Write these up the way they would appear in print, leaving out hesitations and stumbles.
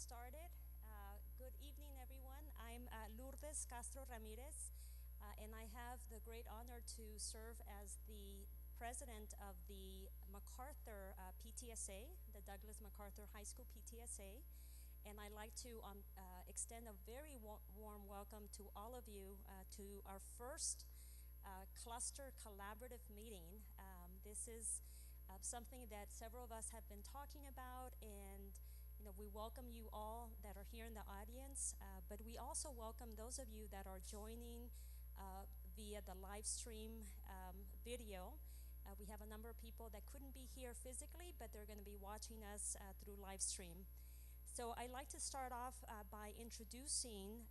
started. Good evening, everyone. I'm Lourdes Castro Ramirez, and I have the great honor to serve as the president of the MacArthur PTSA, the Douglas MacArthur High School PTSA. And I'd like to extend a very warm welcome to all of you to our first cluster collaborative meeting. This is something that several of us have been talking about, and we welcome you all that are here in the audience, but we also welcome those of you that are joining via the live stream video. We have a number of people that couldn't be here physically, but they're going to be watching us through live stream. So I'd like to start off by introducing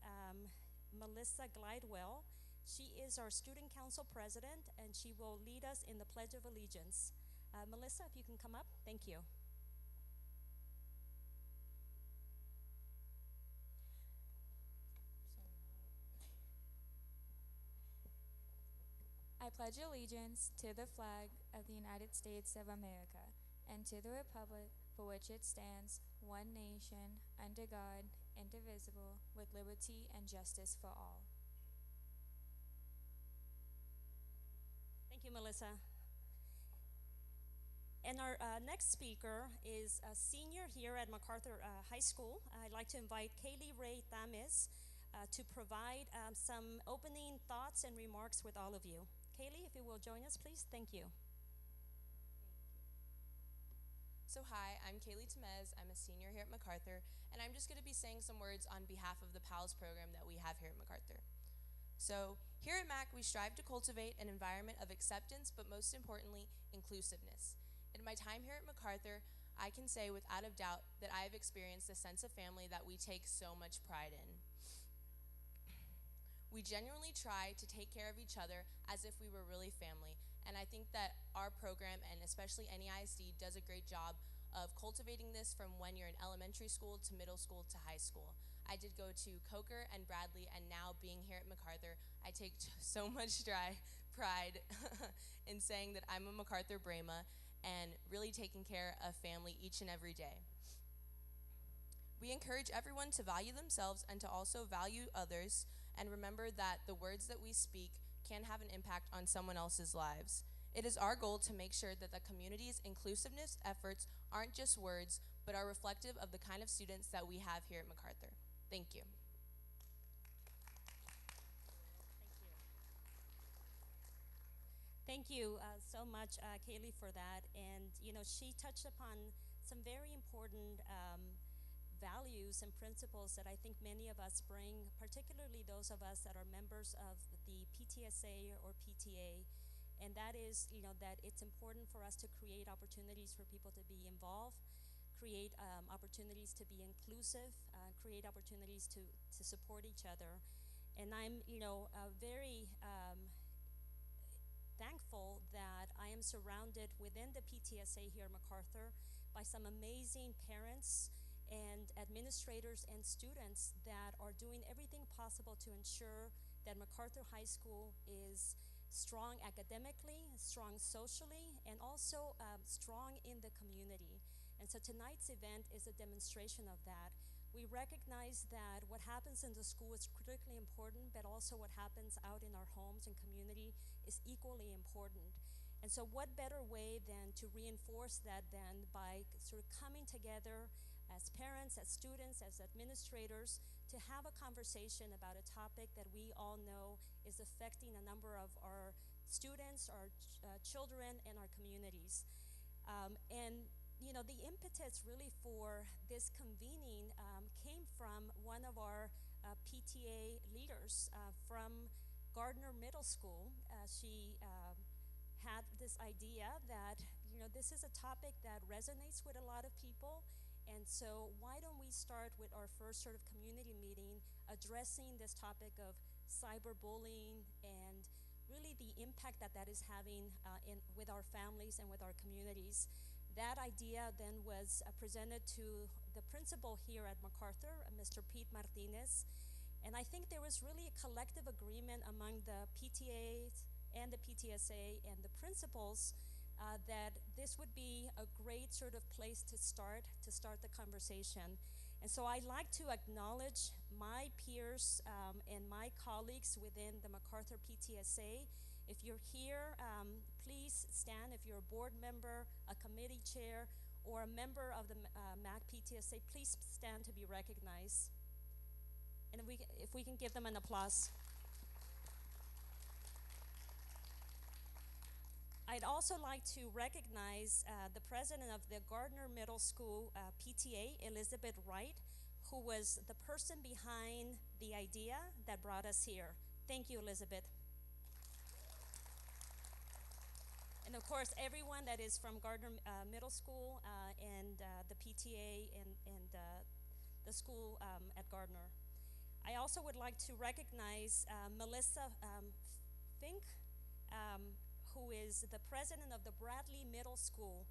Melissa Glidewell. She is our Student Council President, and she will lead us in the Pledge of Allegiance. Melissa, if you can come up, thank you. I pledge allegiance to the flag of the United States of America and to the republic for which it stands, one nation, under God, indivisible, with liberty and justice for all. Thank you, Melissa. And our next speaker is a senior here at MacArthur High School. I'd like to invite Kaylee Ray Tames to provide some opening thoughts and remarks with all of you. Kaylee, if you will join us, please. Thank you. So hi, I'm Kaylee Tamez. I'm a senior here at MacArthur, and I'm just going to be saying some words on behalf of the PALS program that we have here at MacArthur. So here at Mac, we strive to cultivate an environment of acceptance, but most importantly, inclusiveness. In my time here at MacArthur, I can say without a doubt that I have experienced a sense of family that we take so much pride in. We genuinely try to take care of each other as if we were really family, and I think that our program, and especially NEISD, does a great job of cultivating this from when you're in elementary school to middle school to high school. I did go to Coker and Bradley, and now being here at MacArthur, I take so much pride in saying that I'm a MacArthur Brahma and really taking care of family each and every day. We encourage everyone to value themselves and to also value others, and remember that the words that we speak can have an impact on someone else's lives. It is our goal to make sure that the community's inclusiveness efforts aren't just words, but are reflective of the kind of students that we have here at MacArthur. Thank you. Thank you so much, Kaylee, for that. And she touched upon some very important values and principles that I think many of us bring, particularly those of us that are members of the PTSA or PTA. And that is, that it's important for us to create opportunities for people to be involved, create opportunities to be inclusive, create opportunities to support each other. And I'm, very thankful that I am surrounded within the PTSA here at MacArthur by some amazing parents and administrators and students that are doing everything possible to ensure that MacArthur High School is strong academically, strong socially, and also strong in the community. And so tonight's event is a demonstration of that. We recognize that what happens in the school is critically important, but also what happens out in our homes and community is equally important. And so what better way than to reinforce that than by sort of coming together as parents, as students, as administrators, to have a conversation about a topic that we all know is affecting a number of our students, our children, and our communities. And the impetus really for this convening came from one of our PTA leaders from Gardner Middle School. She had this idea that, this is a topic that resonates with a lot of people. And so why don't we start with our first sort of community meeting addressing this topic of cyberbullying and really the impact that that is having with our families and with our communities. That idea then was presented to the principal here at MacArthur, Mr. Pete Martinez. And I think there was really a collective agreement among the PTAs and the PTSA and the principals that this would be a great sort of place to start the conversation. And so I'd like to acknowledge my peers and my colleagues within the MacArthur PTSA. If you're here, please stand. If you're a board member, a committee chair, or a member of the MAC PTSA, please stand to be recognized. And if we can give them an applause. I'd also like to recognize the president of the Gardner Middle School PTA, Elizabeth Wright, who was the person behind the idea that brought us here. Thank you, Elizabeth. And of course, everyone that is from Gardner Middle School and the PTA and the school at Gardner. I also would like to recognize Melissa Fink, who is the president of the Bradley Middle School.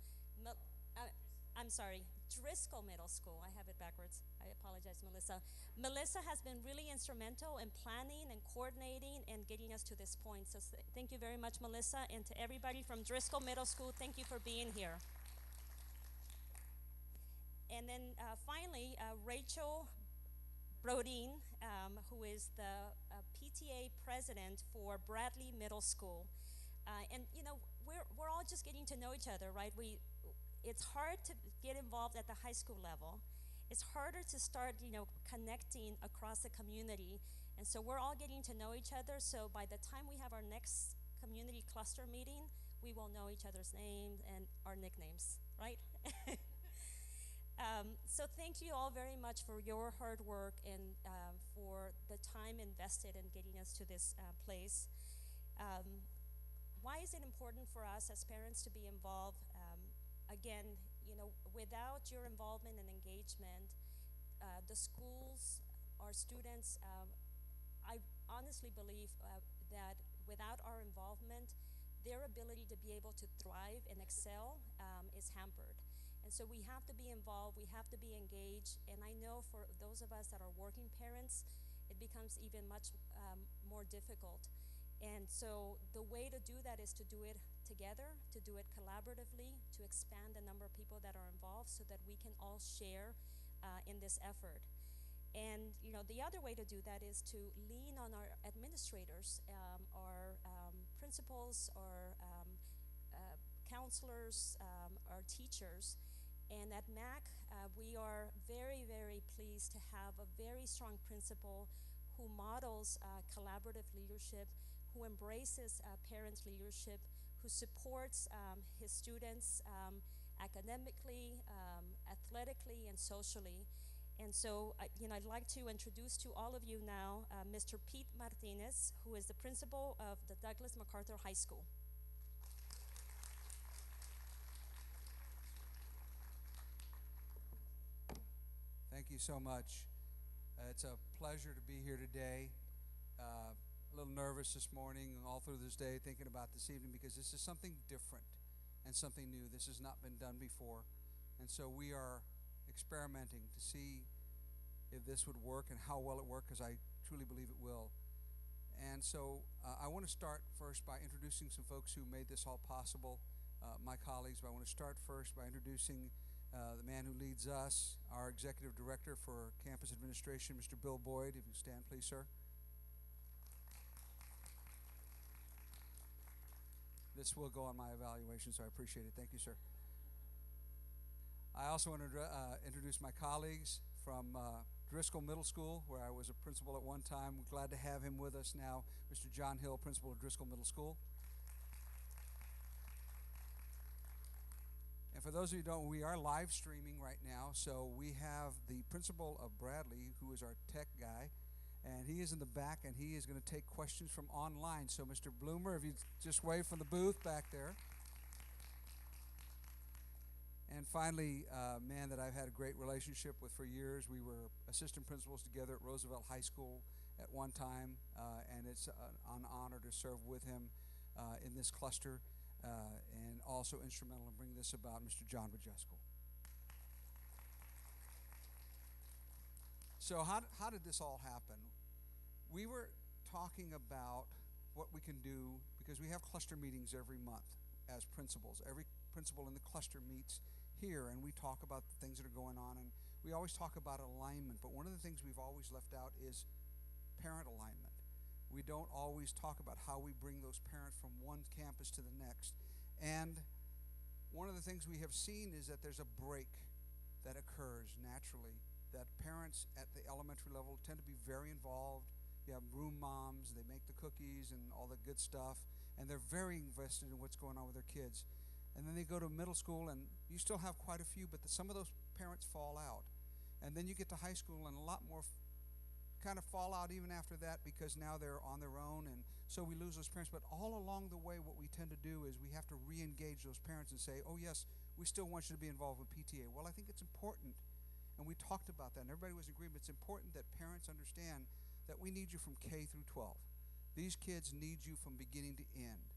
I'm sorry, Driscoll Middle School. I have it backwards. I apologize, Melissa. Melissa has been really instrumental in planning and coordinating and getting us to this point. So thank you very much, Melissa. And to everybody from Driscoll Middle School, thank you for being here. And then finally, Rachel Brodeen, who is the PTA president for Bradley Middle School. And you know, we're all just getting to know each other, right? It's hard to get involved at the high school level. It's harder to start, you know, connecting across the community. And so we're all getting to know each other. So by the time we have our next community cluster meeting, we will know each other's names and our nicknames, right? So thank you all very much for your hard work and for the time invested in getting us to this place. Why is it important for us as parents to be involved? Again, you know, without your involvement and engagement, the schools, our students, I honestly believe that without our involvement, their ability to be able to thrive and excel is hampered. And so we have to be involved, we have to be engaged, and I know for those of us that are working parents, it becomes even much more difficult. And so the way to do that is to do it together, to do it collaboratively, to expand the number of people that are involved so that we can all share in this effort. And you know, the other way to do that is to lean on our administrators, our principals, our counselors, our teachers. And at MAC, we are very, very pleased to have a very strong principal who models collaborative leadership, who embraces parents' leadership, who supports his students academically, athletically, and socially. And so, you know, I'd like to introduce to all of you now Mr. Pete Martinez, who is the principal of the Douglas MacArthur High School. Thank you so much. It's a pleasure to be here today. A little nervous this morning and all through this day thinking about this evening because this is something different and something new. This has not been done before. And so we are experimenting to see if this would work and how well it works, because I truly believe it will. And so I want to start first by introducing some folks who made this all possible, my colleagues. But I want to start first by introducing the man who leads us, our executive director for campus administration, Mr. Bill Boyd. If you stand, please, sir. This will go on my evaluation, so I appreciate it. Thank you, sir. I also want to introduce my colleagues from Driscoll Middle School, where I was a principal at one time. We're glad to have him with us now, Mr. John Hill, principal of Driscoll Middle School. And for those of you who don't, we are live streaming right now, so we have the principal of Bradley, who is our tech guy, and he is in the back, and he is going to take questions from online. So, Mr. Bloomer, if you just wave from the booth back there. And finally, a man that I've had a great relationship with for years. We were assistant principals together at Roosevelt High School at one time, and it's an honor to serve with him in this cluster, and also instrumental in bringing this about, Mr. John Majesco. So how did this all happen? We were talking about what we can do, because we have cluster meetings every month as principals. Every principal in the cluster meets here, and we talk about the things that are going on, and We always talk about alignment, but one of the things we've always left out is parent alignment. We don't always talk about how we bring those parents from one campus to the next. And one of the things we have seen is that there's a break that occurs naturally, that parents at the elementary level tend to be very involved. You have room moms, they make the cookies and all the good stuff, and they're very invested in what's going on with their kids. And then they go to middle school, and you still have quite a few, but some of those parents fall out. And then you get to high school, and a lot more kind of fall out even after that, because now they're on their own, and so we lose those parents. But all along the way, what we tend to do is we have to re-engage those parents and say, oh yes, we still want you to be involved with PTA. Well, I think it's important, and we talked about that, and everybody was in agreement. It's important that parents understand that we need you from K through 12. These kids need you from beginning to end.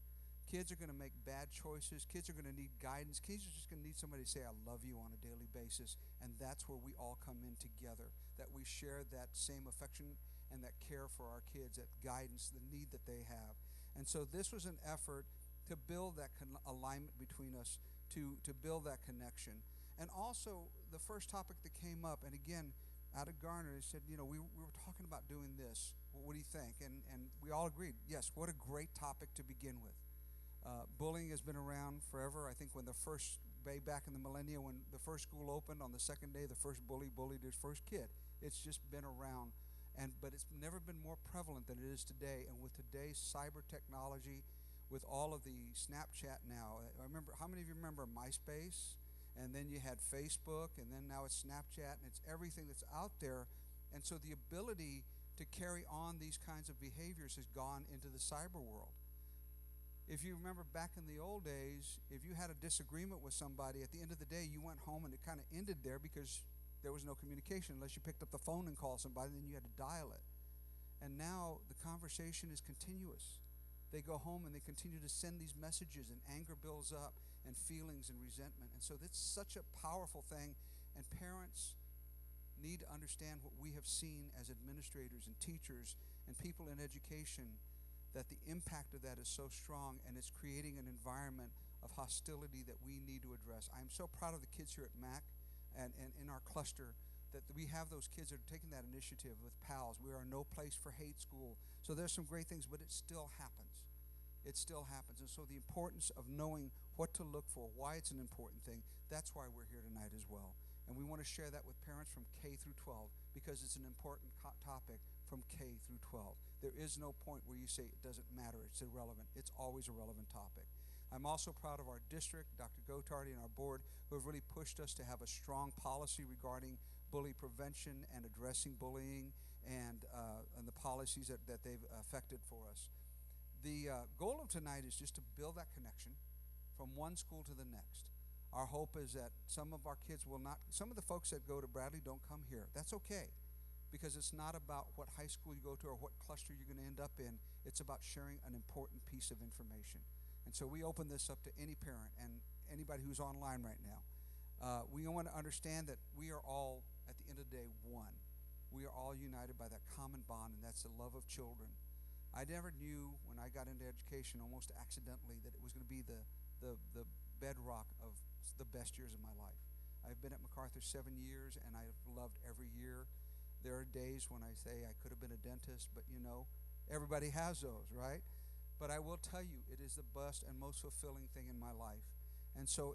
Kids are going to make bad choices. Kids are going to need guidance. Kids are just going to need somebody to say, I love you on a daily basis. And that's where we all come in together, that we share that same affection and that care for our kids, that guidance, the need that they have. And so this was an effort to build that alignment between us, to build that connection. And also, the first topic that came up, and again, out of Garner, they said, we were talking about doing this. Well, what do you think? And we all agreed, yes, what a great topic to begin with. Bullying has been around forever. I think when back in the millennium, when the first school opened, on the second day, the first bully bullied his first kid. It's just been around, but it's never been more prevalent than it is today. And with today's cyber technology, with all of the Snapchat now, I remember, how many of you remember MySpace? And then you had Facebook, and then now it's Snapchat, and it's everything that's out there. And so the ability to carry on these kinds of behaviors has gone into the cyber world. If you remember back in the old days, if you had a disagreement with somebody, at the end of the day, you went home and it kind of ended there, because there was no communication unless you picked up the phone and called somebody, then you had to dial it. And now the conversation is continuous. They go home and they continue to send these messages, and anger builds up, and feelings and resentment. And so that's such a powerful thing, and parents need to understand what we have seen as administrators and teachers and people in education, that the impact of that is so strong, and it's creating an environment of hostility that we need to address. I'm so proud of the kids here at MAC and in our cluster, that we have those kids that are taking that initiative with PALS. We are no place for hate school. So there's some great things, but it still happens. It still happens. And so the importance of knowing what to look for, why it's an important thing, that's why we're here tonight as well. And we want to share that with parents from K through 12, because it's an important topic from K through 12. There is no point where you say it doesn't matter, it's irrelevant. It's always a relevant topic. I'm also proud of our district, Dr. Gotardi, and our board, who have really pushed us to have a strong policy regarding bully prevention and addressing bullying, and the policies that they've affected for us. The goal of tonight is just to build that connection from one school to the next. Our hope is that some of our kids will not, some of the folks that go to Bradley don't come here. That's okay, because it's not about what high school you go to or what cluster you're going to end up in. It's about sharing an important piece of information. And so we open this up to any parent and anybody who's online right now. We want to understand that we are all, at the end of the day, one. We are all united by that common bond, and that's the love of children. I never knew when I got into education, almost accidentally, that it was going to be the bedrock of the best years of my life. I've been at MacArthur 7 years, and I've loved every year. There are days when I say I could have been a dentist, but everybody has those, right? But I will tell you, it is the best and most fulfilling thing in my life. And so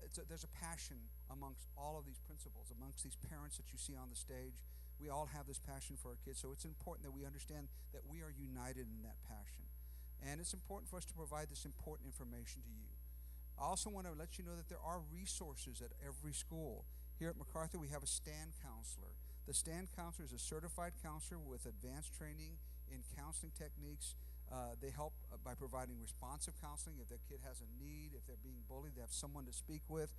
there's a passion amongst all of these principals, amongst these parents that you see on the stage. We all have this passion for our kids, so it's important that we understand that we are united in that passion. And it's important for us to provide this important information to you. I also want to let you know that there are resources at every school. Here at MacArthur, we have a STAND counselor. The STAND counselor is a certified counselor with advanced training in counseling techniques. They help by providing responsive counseling. If their kid has a need, if they're being bullied, they have someone to speak with,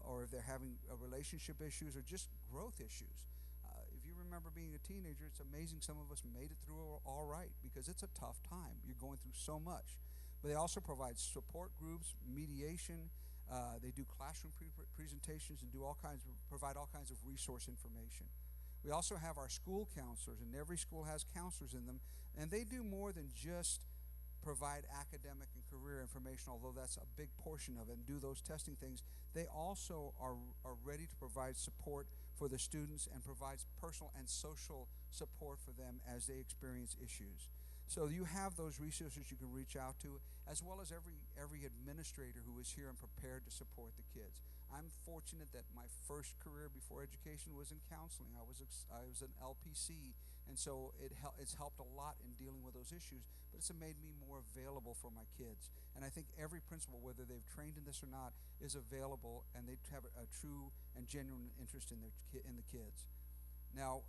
or if they're having relationship issues or just growth issues. If you remember being a teenager, it's amazing some of us made it through all right, because it's a tough time. You're going through so much. But they also provide support groups, mediation. They do classroom presentations and provide all kinds of resource information. We also have our school counselors, and every school has counselors in them, and they do more than just provide academic and career information, although that's a big portion of it, and do those testing things. They also are ready to provide support for the students and provides personal and social support for them as they experience issues. So you have those resources you can reach out to, as well as every administrator who is here and prepared to support the kids. I'm fortunate that my first career before education was in counseling. I was an LPC, and so it's helped a lot in dealing with those issues, but it's made me more available for my kids. And I think every principal, whether they've trained in this or not, is available, and they have a true and genuine interest in the kids. Now,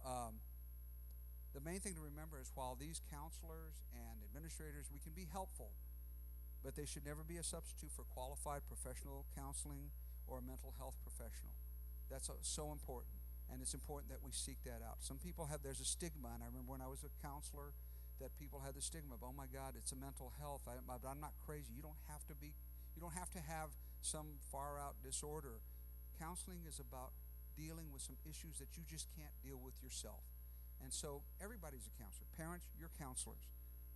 the main thing to remember is while these counselors and administrators, we can be helpful, but they should never be a substitute for qualified professional counseling or a mental health professional. That's so important, and it's important that we seek that out. Some people there's a stigma, and I remember when I was a counselor that people had the stigma of, oh my God, it's a mental health, but I'm not crazy. You don't have to have some far out disorder. Counseling is about dealing with some issues that you just can't deal with yourself. And so everybody's a counselor. Parents, you're counselors.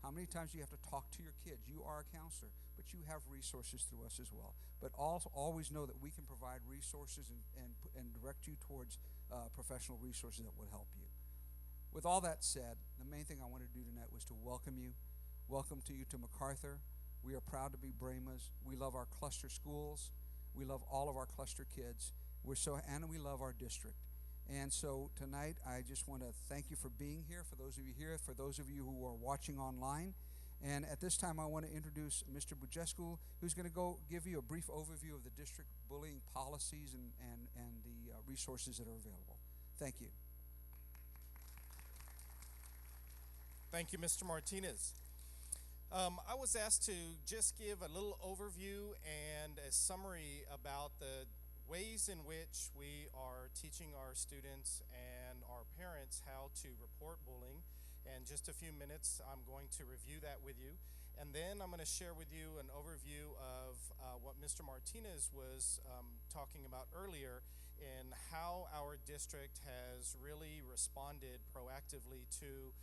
How many times do you have to talk to your kids? You are a counselor, but you have resources through us as well. But also always know that we can provide resources and direct you towards professional resources that would help you. With all that said, the main thing I wanted to do tonight was to welcome you. Welcome to you to MacArthur. We are proud to be Bremas. We love our cluster schools. We love all of our cluster kids. And we love our district. And so tonight, I just want to thank you for being here, for those of you here, for those of you who are watching online. And at this time, I want to introduce Mr. Bujescu, who's going to go give you a brief overview of the district bullying policies and the resources that are available. Thank you. Thank you, Mr. Martinez. I was asked to just give a little overview and a summary about the ways in which we are teaching our students and our parents how to report bullying. In just a few minutes, I'm going to review that with you. And then I'm going to share with you an overview of what Mr. Martinez was talking about earlier in how our district has really responded proactively to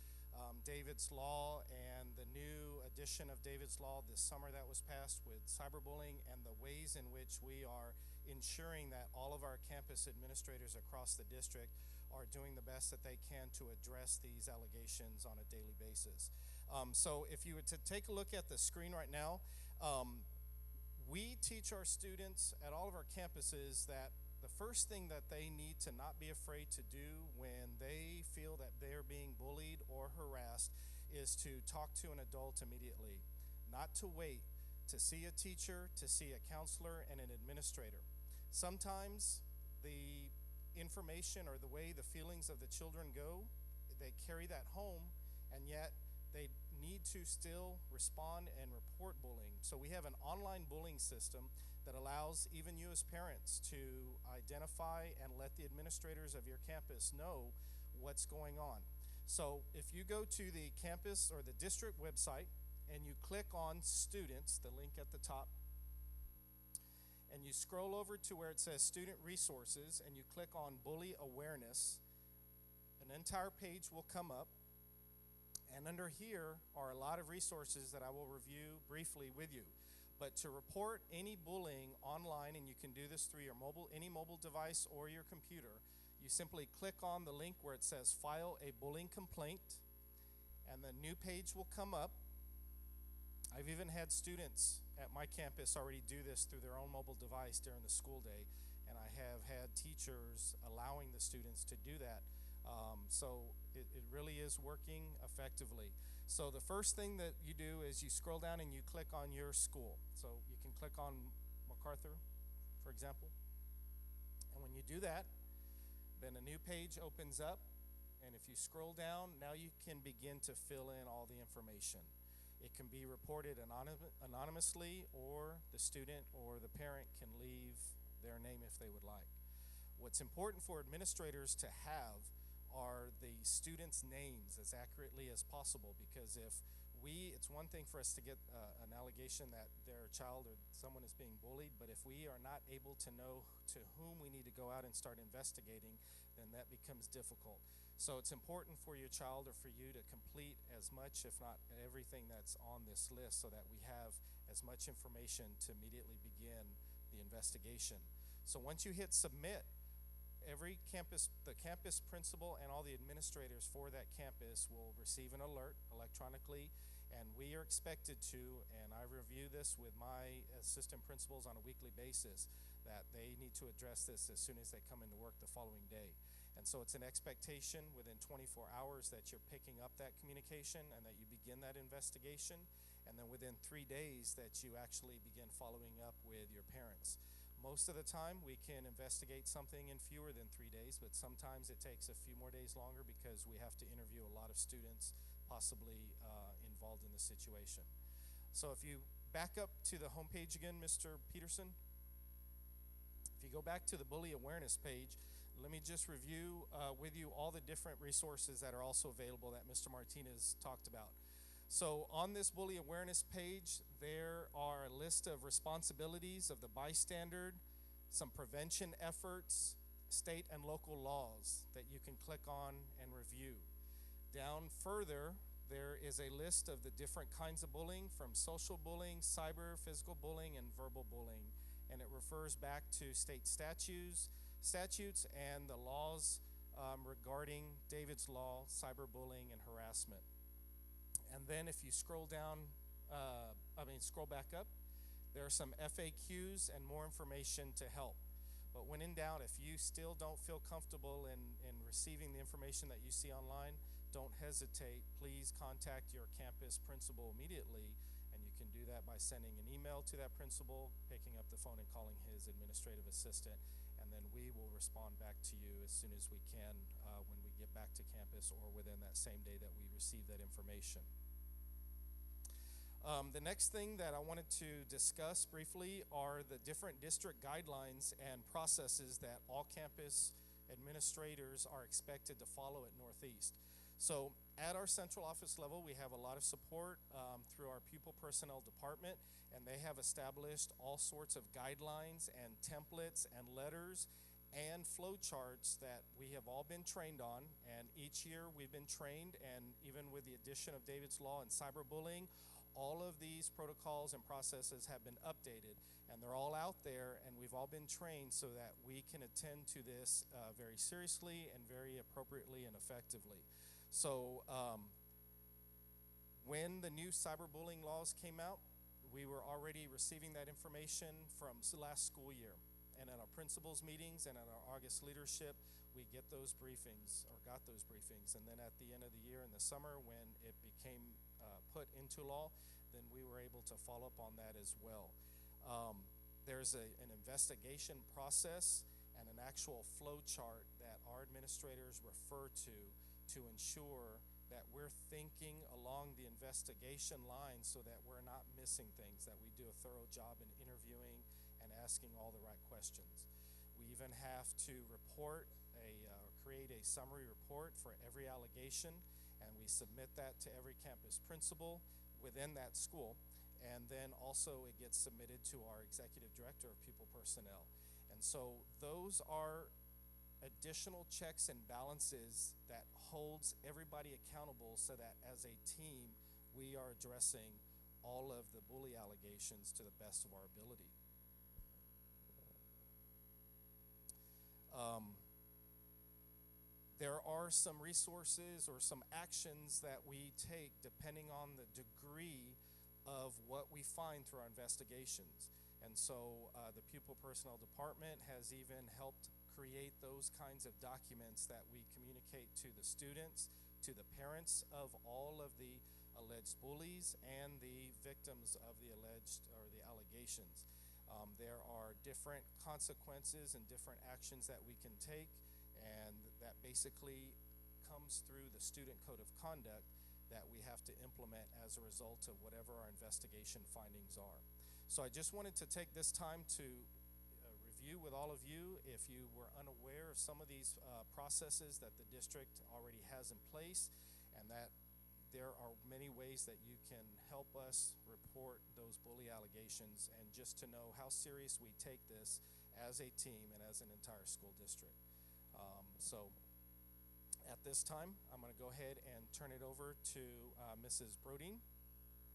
David's Law and the new edition of David's Law this summer that was passed with cyberbullying, and the ways in which we are ensuring that all of our campus administrators across the district are doing the best that they can to address these allegations on a daily basis. So if you were to take a look at the screen right now, we teach our students at all of our campuses that the first thing that they need to not be afraid to do when they feel that they're being bullied or harassed is to talk to an adult immediately, not to wait to see a teacher, to see a counselor and an administrator. Sometimes the information or the way the feelings of the children go, they carry that home, and yet they need to still respond and report bullying. So we have an online bullying system that allows even you as parents to identify and let the administrators of your campus know what's going on. So if you go to the campus or the district website and you click on students, the link at the top, and you scroll over to where it says student resources and you click on bully awareness, an entire page will come up. And under here are a lot of resources that I will review briefly with you. But to report any bullying online, and you can do this through your any mobile device or your computer, you simply click on the link where it says file a bullying complaint, and the new page will come up. I've even had students at my campus already do this through their own mobile device during the school day, and I have had teachers allowing the students to do that. So it really is working effectively. So the first thing that you do is you scroll down and you click on your school. So you can click on MacArthur, for example. And when you do that, then a new page opens up. And if you scroll down, now you can begin to fill in all the information. It can be reported anonymously, or the student or the parent can leave their name if they would like. What's important for administrators to have are the students' names as accurately as possible, because it's one thing for us to get an allegation that their child or someone is being bullied, but if we are not able to know to whom we need to go out and start investigating, then that becomes difficult. So it's important for your child or for you to complete as much, if not everything that's on this list, so that we have as much information to immediately begin the investigation. So once you hit submit, the campus principal and all the administrators for that campus will receive an alert electronically, and we are expected to, and I review this with my assistant principals on a weekly basis, that they need to address this as soon as they come into work the following day. And so it's an expectation within 24 hours that you're picking up that communication and that you begin that investigation, and then within 3 days that you actually begin following up with your parents. Most of the time we can investigate something in fewer than 3 days, but sometimes it takes a few more days longer because we have to interview a lot of students possibly involved in the situation. So if you back up to the homepage again, Mr. Peterson, if you go back to the bully awareness page, let me just review with you all the different resources that are also available that Mr. Martinez talked about. So on this bully awareness page, there are a list of responsibilities of the bystander, some prevention efforts, state and local laws that you can click on and review. Down further, there is a list of the different kinds of bullying, from social bullying, cyber, physical bullying, and verbal bullying. And it refers back to state statutes and the laws regarding David's Law, cyberbullying, and harassment. And then if you scroll back up, there are some FAQs and more information to help. But when in doubt, if you still don't feel comfortable in receiving the information that you see online, don't hesitate. Please contact your campus principal immediately, and you can do that by sending an email to that principal, picking up the phone and calling his administrative assistant, and then we will respond back to you as soon as we can when we get back to campus or within that same day that we receive that information. The next thing that I wanted to discuss briefly are the different district guidelines and processes that all campus administrators are expected to follow at Northeast. So at our central office level, we have a lot of support through our pupil personnel department, and they have established all sorts of guidelines and templates and letters and flow charts that we have all been trained on. And each year we've been trained, and even with the addition of David's Law and cyberbullying, all of these protocols and processes have been updated, and they're all out there, and we've all been trained so that we can attend to this very seriously and very appropriately and effectively. So when the new cyberbullying laws came out, we were already receiving that information from last school year. And at our principals meetings and at our August leadership, we get those briefings, or got those briefings. And then at the end of the year in the summer, when it became put into law, then we were able to follow up on that as well. There's an investigation process and an actual flow chart that our administrators refer to ensure that we're thinking along the investigation line so that we're not missing things, that we do a thorough job in interviewing and asking all the right questions. We even have to create a summary report for every allegation, and we submit that to every campus principal within that school, and then also it gets submitted to our executive director of pupil personnel. And so those are additional checks and balances that holds everybody accountable so that as a team we are addressing all of the bully allegations to the best of our ability. There are some resources or some actions that we take depending on the degree of what we find through our investigations. And so the pupil personnel department has even helped create those kinds of documents that we communicate to the students, to the parents of all of the alleged bullies and the victims of the alleged or the allegations. There are different consequences and different actions that we can take, and that basically comes through the student code of conduct that we have to implement as a result of whatever our investigation findings are. So I just wanted to take this time to review with all of you, if you were unaware of some of these processes that the district already has in place, and that there are many ways that you can help us report those bully allegations, and just to know how serious we take this as a team and as an entire school district. So at this time, I'm going to go ahead and turn it over to Mrs. Brodeen,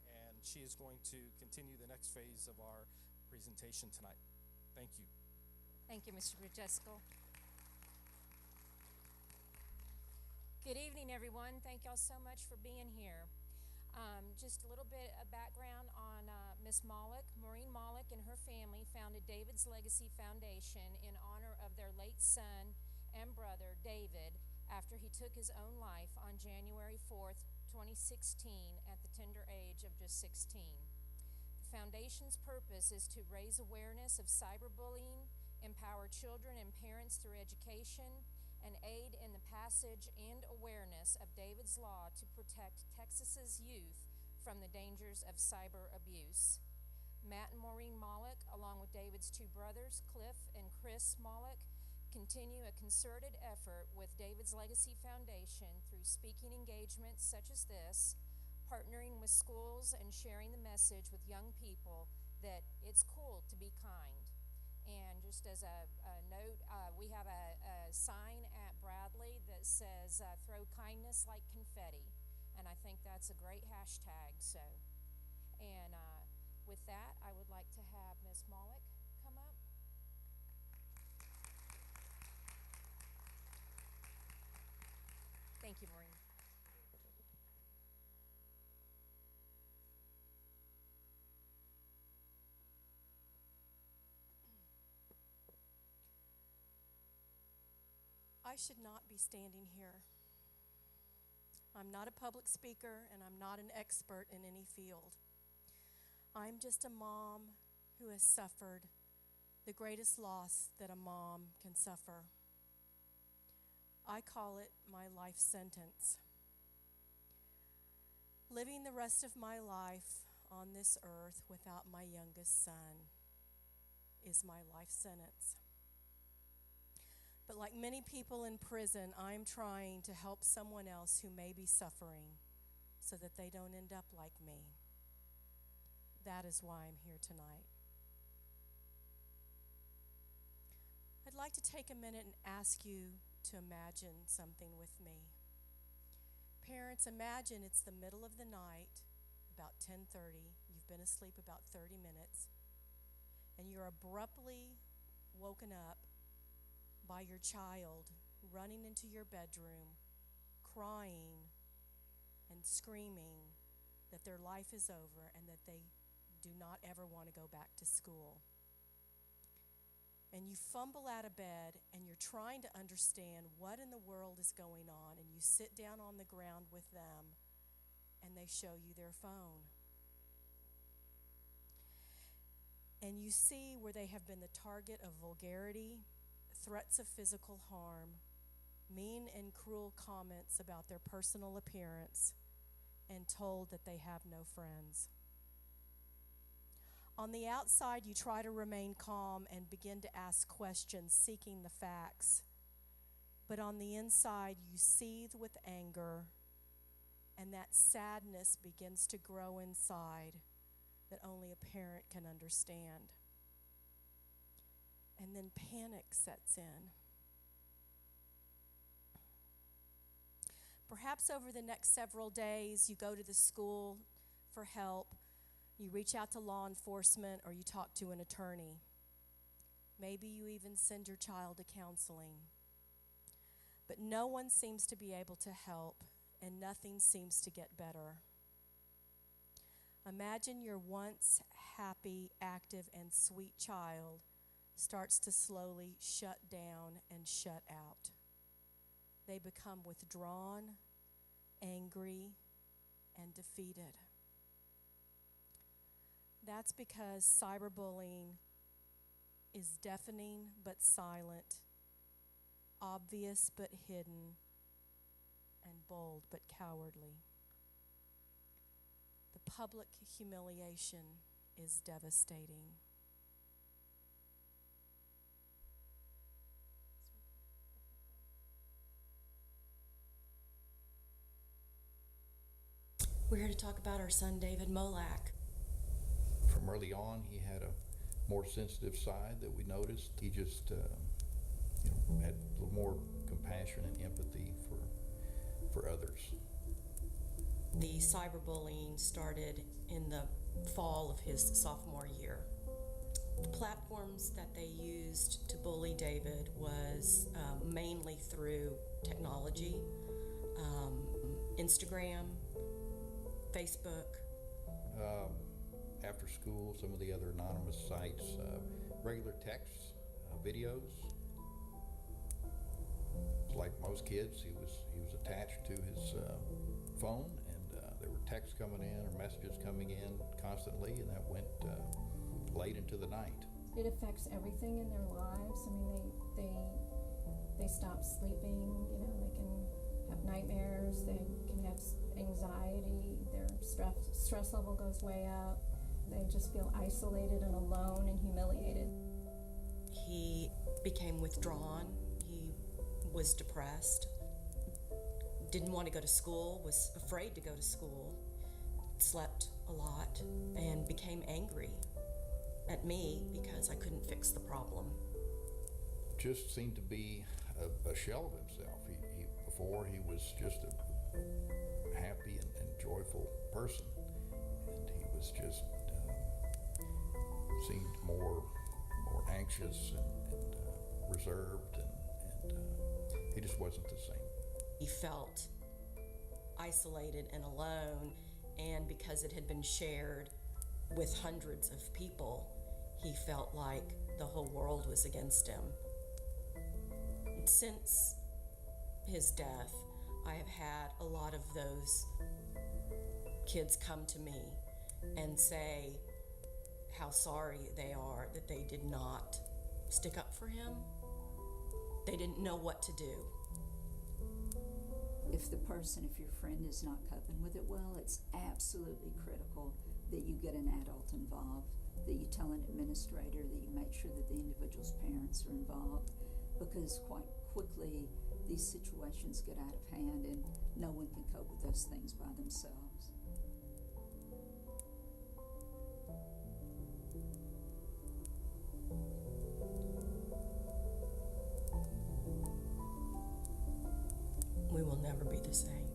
and she is going to continue the next phase of our presentation tonight. Thank you. Thank you, Mr. Francesco. Good evening, everyone. Thank y'all so much for being here. Just a little bit of background on Miss Maulick. Maureen Maulick and her family founded David's Legacy Foundation in honor of their late son and brother, David, after he took his own life on January 4th, 2016, at the tender age of just 16. The foundation's purpose is to raise awareness of cyberbullying, empower children and parents through education, and aid in the passage and awareness of David's Law to protect Texas's youth from the dangers of cyber abuse. Matt and Maureen Maulick, along with David's two brothers, Cliff and Chris Maulick, continue a concerted effort with David's Legacy Foundation through speaking engagements such as this, partnering with schools and sharing the message with young people that it's cool to be kind. And just as a note, we have a sign at Bradley that says, throw kindness like confetti. And I think that's a great hashtag. And with that, I would like to have Ms. Maulick come up. Thank you, Maureen. I should not be standing here. I'm not a public speaker and I'm not an expert in any field. I'm just a mom who has suffered the greatest loss that a mom can suffer. I call it my life sentence. Living the rest of my life on this earth without my youngest son is my life sentence. But like many people in prison, I'm trying to help someone else who may be suffering so that they don't end up like me. That is why I'm here tonight. I'd like to take a minute and ask you to imagine something with me. Parents, imagine it's the middle of the night, about 10:30. You've been asleep about 30 minutes, and you're abruptly woken up by your child running into your bedroom, crying and screaming that their life is over and that they do not ever want to go back to school. And you fumble out of bed and you're trying to understand what in the world is going on, and you sit down on the ground with them and they show you their phone. And you see where they have been the target of vulgarity, threats of physical harm, mean and cruel comments about their personal appearance, and told that they have no friends. On the outside, you try to remain calm and begin to ask questions, seeking the facts. But on the inside, you seethe with anger, and that sadness begins to grow inside that only a parent can understand. And then panic sets in. Perhaps over the next several days, you go to the school for help, you reach out to law enforcement, or you talk to an attorney. Maybe you even send your child to counseling. But no one seems to be able to help, and nothing seems to get better. Imagine your once happy, active, and sweet child starts to slowly shut down and shut out. They become withdrawn, angry, and defeated. That's because cyberbullying is deafening but silent, obvious but hidden, and bold but cowardly. The public humiliation is devastating. We're here to talk about our son, David Molack. From early on, he had a more sensitive side that we noticed. He just, had a little more compassion and empathy for others. The cyberbullying started in the fall of his sophomore year. The platforms that they used to bully David was mainly through technology, Instagram, Facebook. After school, some of the other anonymous sites, regular texts, videos. Like most kids, he was attached to his phone, and there were texts coming in or messages coming in constantly, and that went late into the night. It affects everything in their lives. I mean, they stop sleeping. You know, they can have nightmares. They can have anxiety. Their stress level goes way up. They just feel isolated and alone and humiliated. He became withdrawn. He was depressed. Didn't want to go to school. Was afraid to go to school. Slept a lot and became angry at me because I couldn't fix the problem. Just seemed to be a shell of himself. Before he was just a happy and joyful person, and he was just seemed more anxious and reserved, and he just wasn't the same. He felt isolated and alone, and because it had been shared with hundreds of people, he felt like the whole world was against him. Since his death, I have had a lot of those kids come to me and say how sorry they are that they did not stick up for him. They didn't know what to do. If your friend is not coping with it well, it's absolutely critical that you get an adult involved, that you tell an administrator, that you make sure that the individual's parents are involved, because quite quickly these situations get out of hand and no one can cope with those things by themselves. We will never be the same.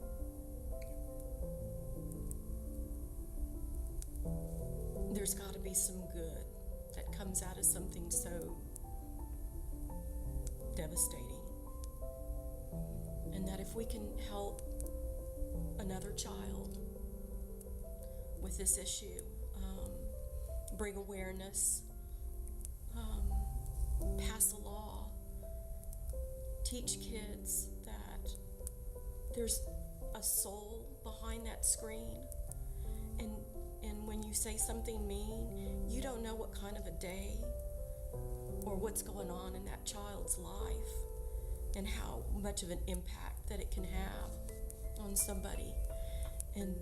There's got to be some good that comes out of something so devastating. And that if we can help another child with this issue, bring awareness, pass a law, teach kids that there's a soul behind that screen, and when you say something mean, you don't know what kind of a day or what's going on in that child's life and how much of an impact that it can have on somebody. And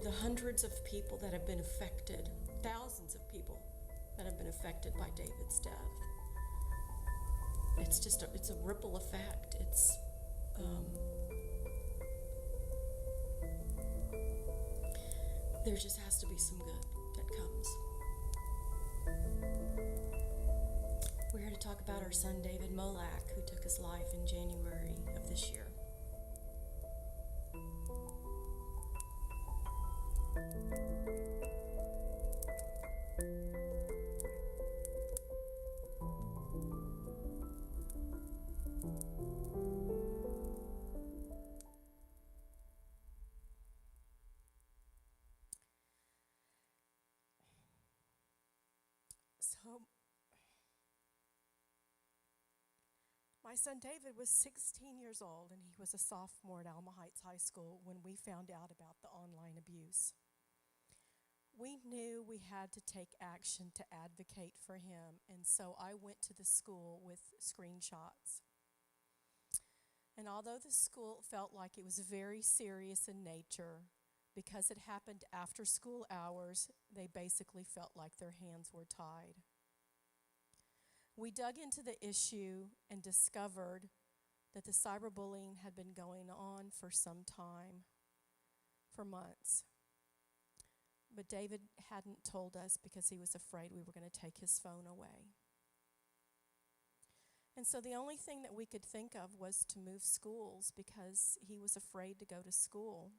the hundreds of people that have been affected, thousands of people that have been affected by David's death. It's a ripple effect. There just has to be some good that comes. We're here to talk about our son David Molak, who took his life in January of this year. So, my son David was 16 years old, and he was a sophomore at Alma Heights High School when we found out about the online abuse. We knew we had to take action to advocate for him, and so I went to the school with screenshots. And although the school felt like it was very serious in nature, because it happened after school hours, they basically felt like their hands were tied. We dug into the issue and discovered that the cyberbullying had been going on for some time, for months. But David hadn't told us because he was afraid we were going to take his phone away. And so the only thing that we could think of was to move schools because he was afraid to go to school.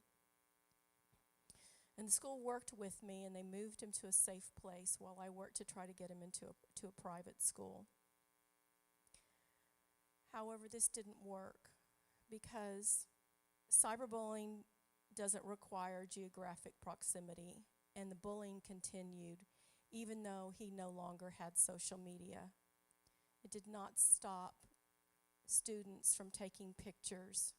And the school worked with me, and they moved him to a safe place while I worked to try to get him into a private school. However, this didn't work because Cyberbullying doesn't require geographic proximity, and the bullying continued even though he no longer had social media. It did not stop students from taking pictures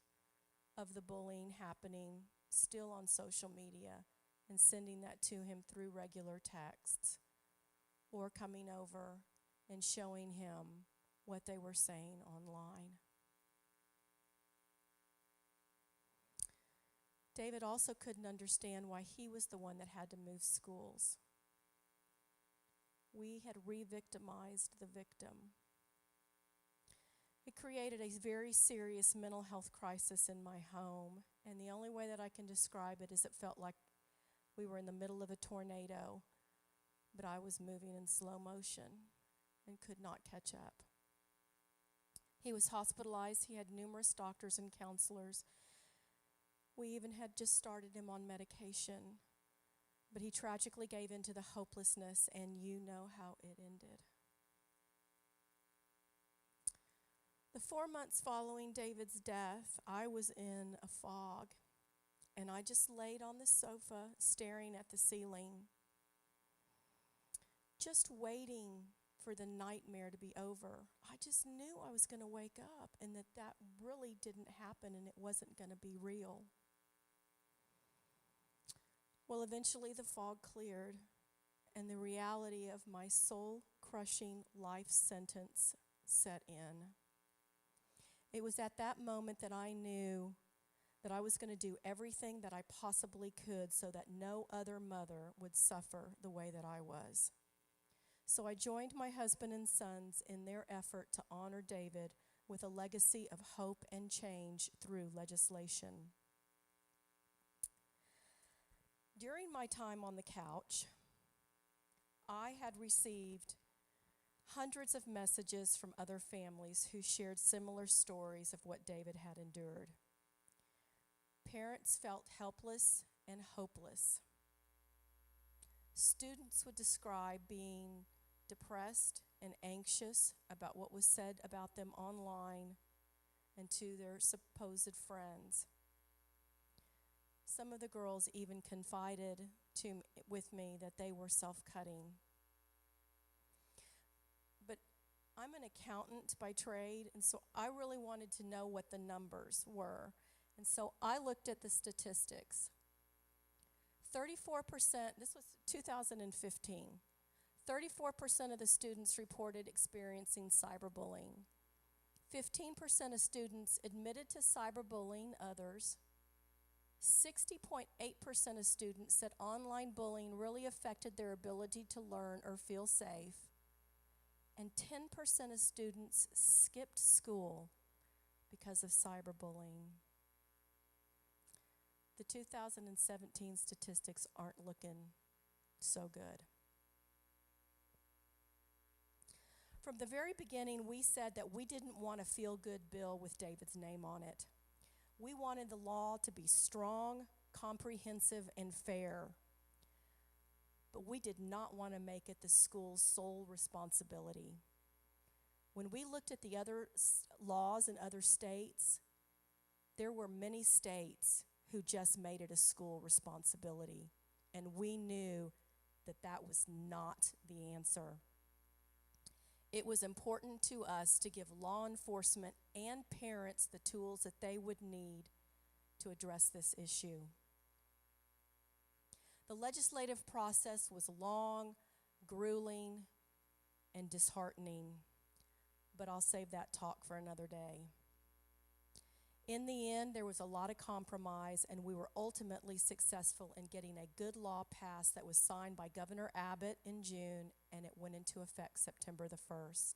of the bullying happening still on social media and sending that to him through regular texts or coming over and showing him what they were saying online. David also couldn't understand why he was the one that had to move schools. We had re-victimized the victim. It created a very serious mental health crisis in my home, and the only way that I can describe it is it felt like we were in the middle of a tornado, but I was moving in slow motion and could not catch up. He was hospitalized. He had numerous doctors and counselors. We even had just started him on medication, but he tragically gave in to the hopelessness, and you know how it ended. The 4 months following David's death, I was in a fog, and I just laid on the sofa staring at the ceiling, just waiting for the nightmare to be over. I just knew I was going to wake up and that really didn't happen and it wasn't going to be real. Well, eventually the fog cleared, and the reality of my soul-crushing life sentence set in. It was at that moment that I knew that I was going to do everything that I possibly could so that no other mother would suffer the way that I was. So I joined my husband and sons in their effort to honor David with a legacy of hope and change through legislation. During my time on the couch, I had received hundreds of messages from other families who shared similar stories of what David had endured. Parents felt helpless and hopeless. Students would describe being depressed and anxious about what was said about them online and to their supposed friends. Some of the girls even confided with me that they were self-cutting. But I'm an accountant by trade, and so I really wanted to know what the numbers were. And so I looked at the statistics. 34%, this was 2015, 34% of the students reported experiencing cyberbullying. 15% of students admitted to cyberbullying others. 60.8% of students said online bullying really affected their ability to learn or feel safe. And 10% of students skipped school because of cyberbullying. The 2017 statistics aren't looking so good. From the very beginning, we said that we didn't want a feel-good bill with David's name on it. We wanted the law to be strong, comprehensive, and fair. But we did not want to make it the school's sole responsibility. When we looked at the other laws in other states, there were many states who just made it a school responsibility. And we knew that that was not the answer. It was important to us to give law enforcement and parents the tools that they would need to address this issue. The legislative process was long, grueling, and disheartening, but I'll save that talk for another day. In the end, there was a lot of compromise, and we were ultimately successful in getting a good law passed that was signed by Governor Abbott in June, and it went into effect September the 1st.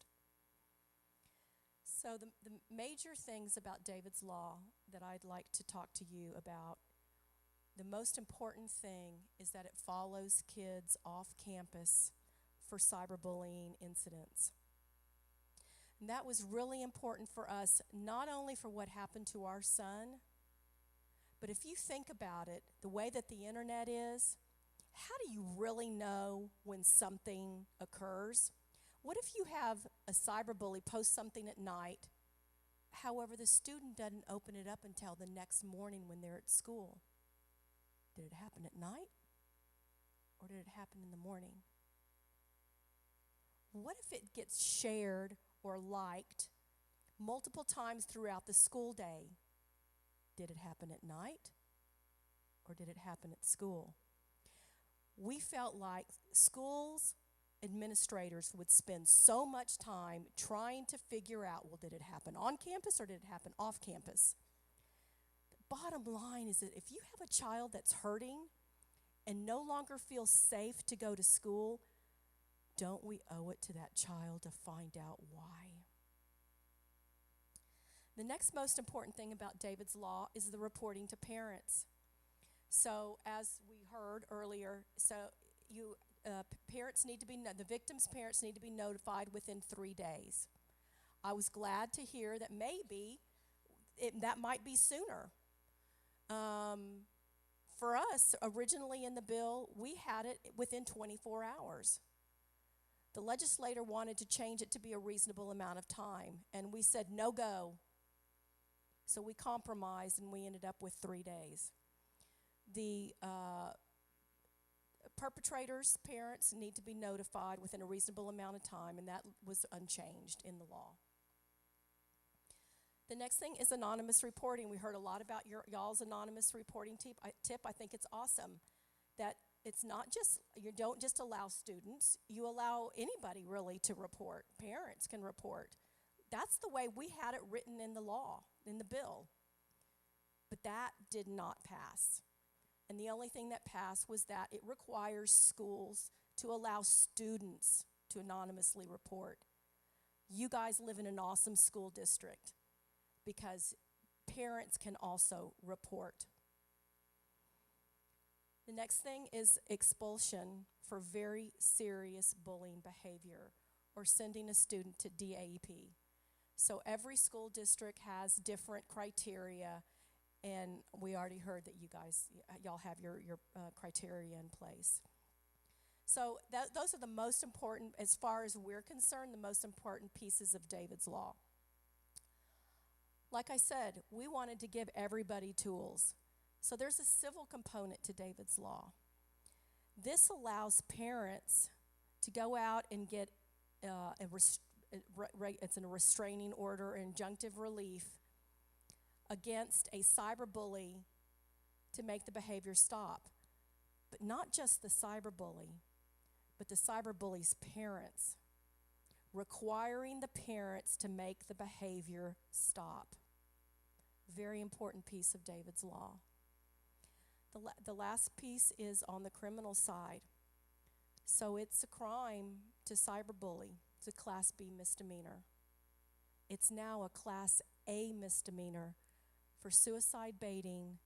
So the major things about David's Law that I'd like to talk to you about, the most important thing is that it follows kids off campus for cyberbullying incidents. And that was really important for us, not only for what happened to our son, but if you think about it, the way that the internet is, how do you really know when something occurs? What if you have a cyberbully post something at night However, the student doesn't open it up until the next morning when they're at school. Did it happen at night? Or did it happen in the morning? What if it gets shared or liked multiple times throughout the school day? Did it happen at night? Or did it happen at school? We felt like schools administrators would spend so much time trying to figure out, well, did it happen on campus or did it happen off campus? The bottom line is that if you have a child that's hurting and no longer feels safe to go to school, don't we owe it to that child to find out why? The next most important thing about David's Law is the reporting to parents. So as we heard earlier, parents need to be, the victim's parents need to be notified within 3 days. I was glad to hear that maybe that might be sooner. For us, originally in the bill, we had it within 24 hours. The legislator wanted to change it to be a reasonable amount of time, and we said no go. So we compromised, and we ended up with 3 days. The perpetrators' parents need to be notified within a reasonable amount of time, and that was unchanged in the law. The next thing is anonymous reporting. We heard a lot about y'all's anonymous reporting tip. I think it's awesome that it's not just, you don't just allow students, you allow anybody really to report. Parents can report. That's the way we had it written in the law, in the bill. But that did not pass. And the only thing that passed was that it requires schools to allow students to anonymously report. You guys live in an awesome school district because parents can also report. The next thing is expulsion for very serious bullying behavior or sending a student to DAEP. So every school district has different criteria, and we already heard that y'all have your criteria in place. So those are the most important, as far as we're concerned, the most important pieces of David's Law. Like I said, we wanted to give everybody tools. So there's a civil component to David's Law. This allows parents to go out and get it's a restraining order, injunctive relief against a cyberbully to make the behavior stop. But not just the cyberbully, but the cyberbully's parents, requiring the parents to make the behavior stop. Very important piece of David's Law. The last piece is on the criminal side. So it's a crime to cyberbully. It's a Class B misdemeanor. It's now a Class A misdemeanor for suicide baiting,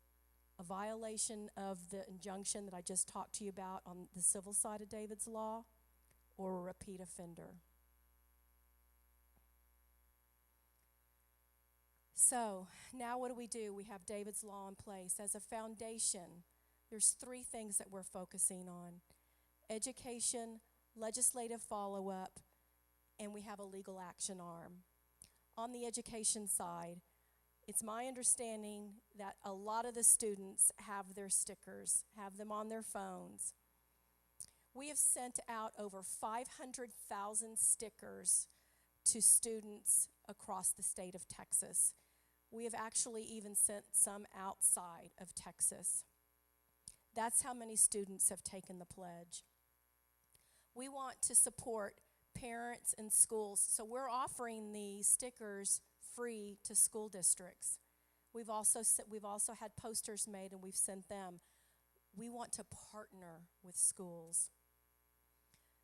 a violation of the injunction that I just talked to you about on the civil side of David's Law, or a repeat offender. So now what do? We have David's Law in place. As a foundation, there's 3 things that we're focusing on: education, legislative follow-up, and we have a legal action arm. On the education side, it's my understanding that a lot of the students have their stickers, have them on their phones. We have sent out over 500,000 stickers to students across the state of Texas. We have actually even sent some outside of Texas. That's how many students have taken the pledge. We want to support parents and schools, so we're offering the stickers free to school districts. We've also had posters made and we've sent them. We want to partner with schools.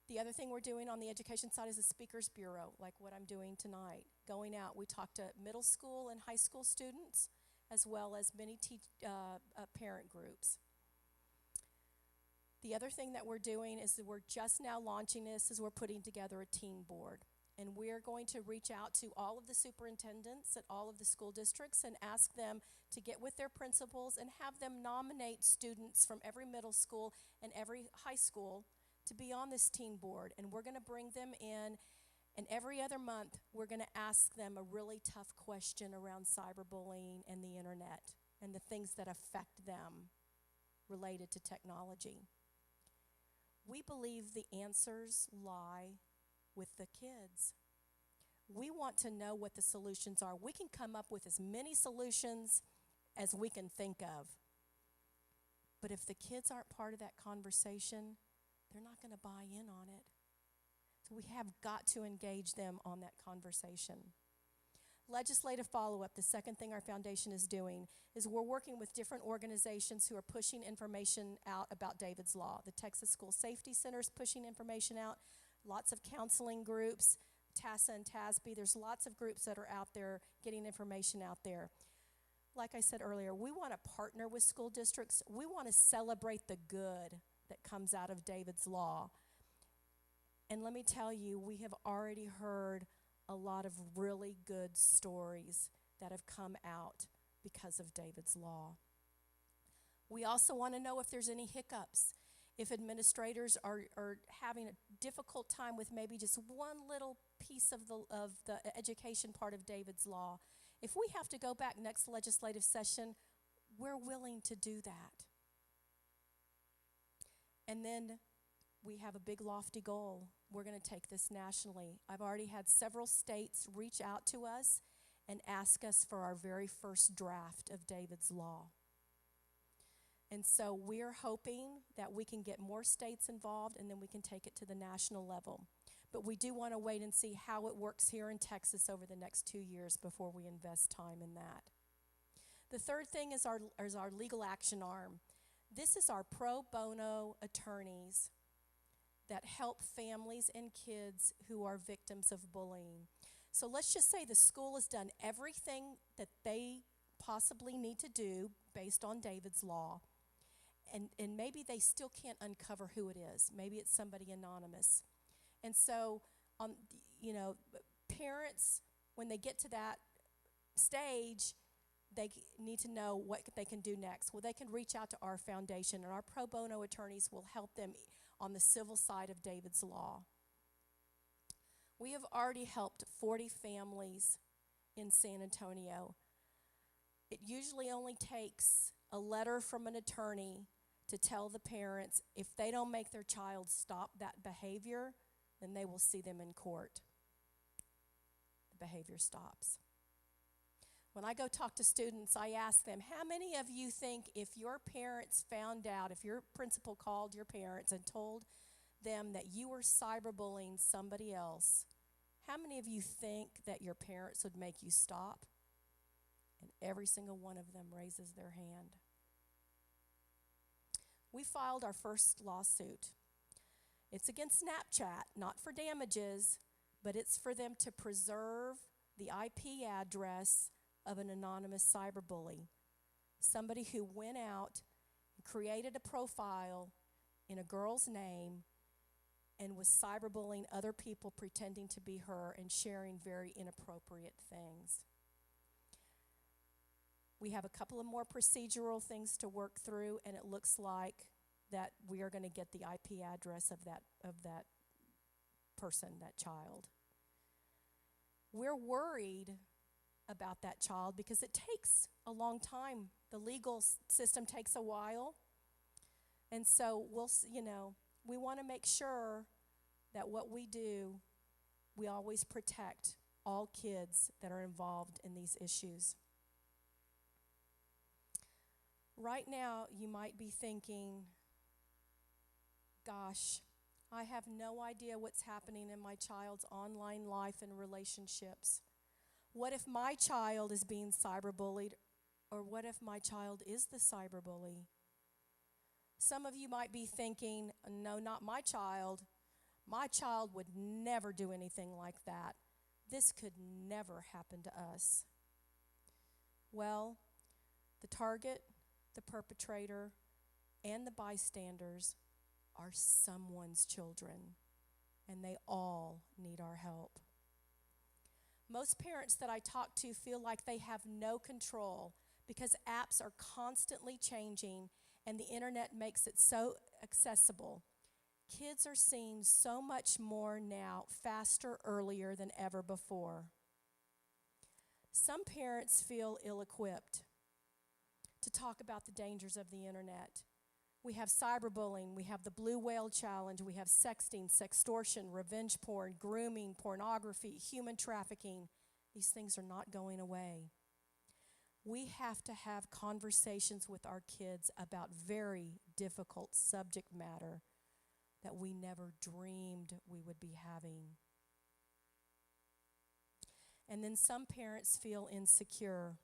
The other thing we're doing on the education side is a speakers bureau, like what I'm doing tonight. Going out, we talk to middle school and high school students, as well as many parent groups. The other thing that we're doing is that we're just now launching this, is we're putting together a teen board. And we're going to reach out to all of the superintendents at all of the school districts and ask them to get with their principals and have them nominate students from every middle school and every high school to be on this teen board. And we're going to bring them in And every other month, we're going to ask them a really tough question around cyberbullying and the internet and the things that affect them related to technology. We believe the answers lie with the kids. We want to know what the solutions are. We can come up with as many solutions as we can think of. But if the kids aren't part of that conversation, they're not going to buy in on it. So we have got to engage them on that conversation. Legislative follow-up, the second thing our foundation is doing, is we're working with different organizations who are pushing information out about David's Law. The Texas School Safety Center is pushing information out, lots of counseling groups, TASA and TASB. There's lots of groups that are out there getting information out there. Like I said earlier, we want to partner with school districts. We want to celebrate the good that comes out of David's Law. And let me tell you, we have already heard a lot of really good stories that have come out because of David's Law. We also want to know if there's any hiccups, if administrators are having a difficult time with maybe just one little piece of the education part of David's Law. If we have to go back next legislative session, we're willing to do that. And then we have a big lofty goal. We're going to take this nationally. I've already had several states reach out to us and ask us for our very first draft of David's Law. And so we're hoping that we can get more states involved and then we can take it to the national level. But we do want to wait and see how it works here in Texas over the next 2 years before we invest time in that. The third thing is our legal action arm. This is our pro bono attorneys that help families and kids who are victims of bullying. So let's just say the school has done everything that they possibly need to do based on David's Law, and maybe they still can't uncover who it is. Maybe it's somebody anonymous. And so, parents, when they get to that stage, they need to know what they can do next. Well, they can reach out to our foundation, and our pro bono attorneys will help them on the civil side of David's Law. We have already helped 40 families in San Antonio. It usually only takes a letter from an attorney to tell the parents if they don't make their child stop that behavior, then they will see them in court. The behavior stops. When I go talk to students, I ask them, how many of you think if your parents found out, if your principal called your parents and told them that you were cyberbullying somebody else, how many of you think that your parents would make you stop? And every single one of them raises their hand. We filed our first lawsuit. It's against Snapchat, not for damages, but it's for them to preserve the IP address of an anonymous cyberbully, somebody who went out and created a profile in a girl's name and was cyberbullying other people pretending to be her and sharing very inappropriate things. We have a couple of more procedural things to work through, and it looks like that we are going to get the IP address of that person, that child. We're worried about that child because it takes a long time. The legal system takes a while. And so we want to make sure that what we do, we always protect all kids that are involved in these issues. Right now, you might be thinking, gosh, I have no idea what's happening in my child's online life and relationships. What if my child is being cyberbullied, or what if my child is the cyberbully? Some of you might be thinking, no, not my child. My child would never do anything like that. This could never happen to us. Well, the target, the perpetrator, and the bystanders are someone's children, and they all need our help. Most parents that I talk to feel like they have no control because apps are constantly changing and the internet makes it so accessible. Kids are seeing so much more now, faster, earlier than ever before. Some parents feel ill-equipped to talk about the dangers of the internet. We have cyberbullying, we have the blue whale challenge, we have sexting, sextortion, revenge porn, grooming, pornography, human trafficking. These things are not going away. We have to have conversations with our kids about very difficult subject matter that we never dreamed we would be having. And then some parents feel insecure,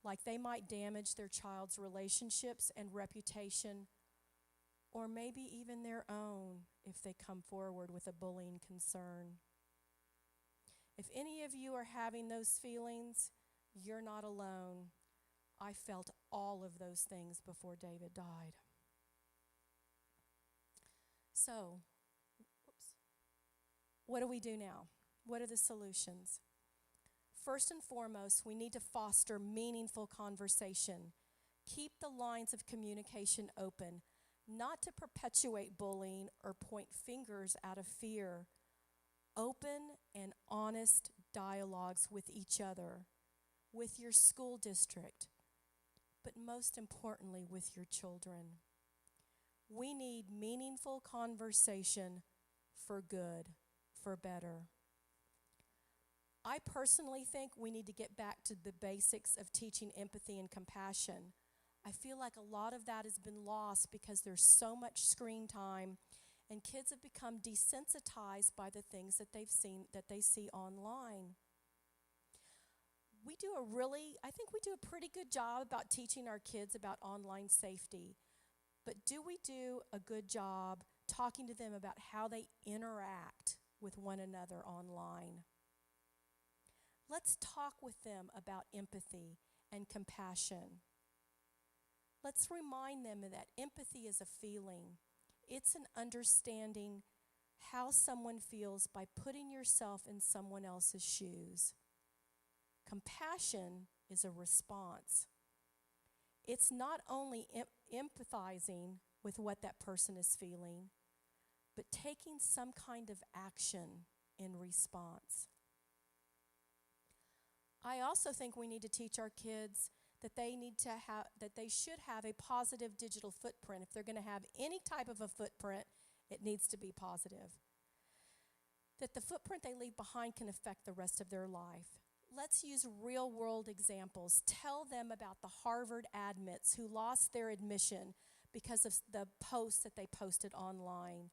like they might damage their child's relationships and reputation, or maybe even their own if they come forward with a bullying concern. If any of you are having those feelings, you're not alone. I felt all of those things before David died. So, what do we do now? What are the solutions? First and foremost, we need to foster meaningful conversation. Keep the lines of communication open, not to perpetuate bullying or point fingers out of fear. Open and honest dialogues with each other, with your school district, but most importantly, with your children. We need meaningful conversation for good, for better. I personally think we need to get back to the basics of teaching empathy and compassion. I feel like a lot of that has been lost because there's so much screen time and kids have become desensitized by the things that they see online. I think we do a pretty good job about teaching our kids about online safety. But do we do a good job talking to them about how they interact with one another online? Let's talk with them about empathy and compassion. Let's remind them that empathy is a feeling. It's an understanding how someone feels by putting yourself in someone else's shoes. Compassion is a response. It's not only empathizing with what that person is feeling, but taking some kind of action in response. I also think we need to teach our kids that they should have a positive digital footprint. If they're going to have any type of a footprint, it needs to be positive. That the footprint they leave behind can affect the rest of their life. Let's use real-world examples. Tell them about the Harvard admits who lost their admission because of the posts that they posted online.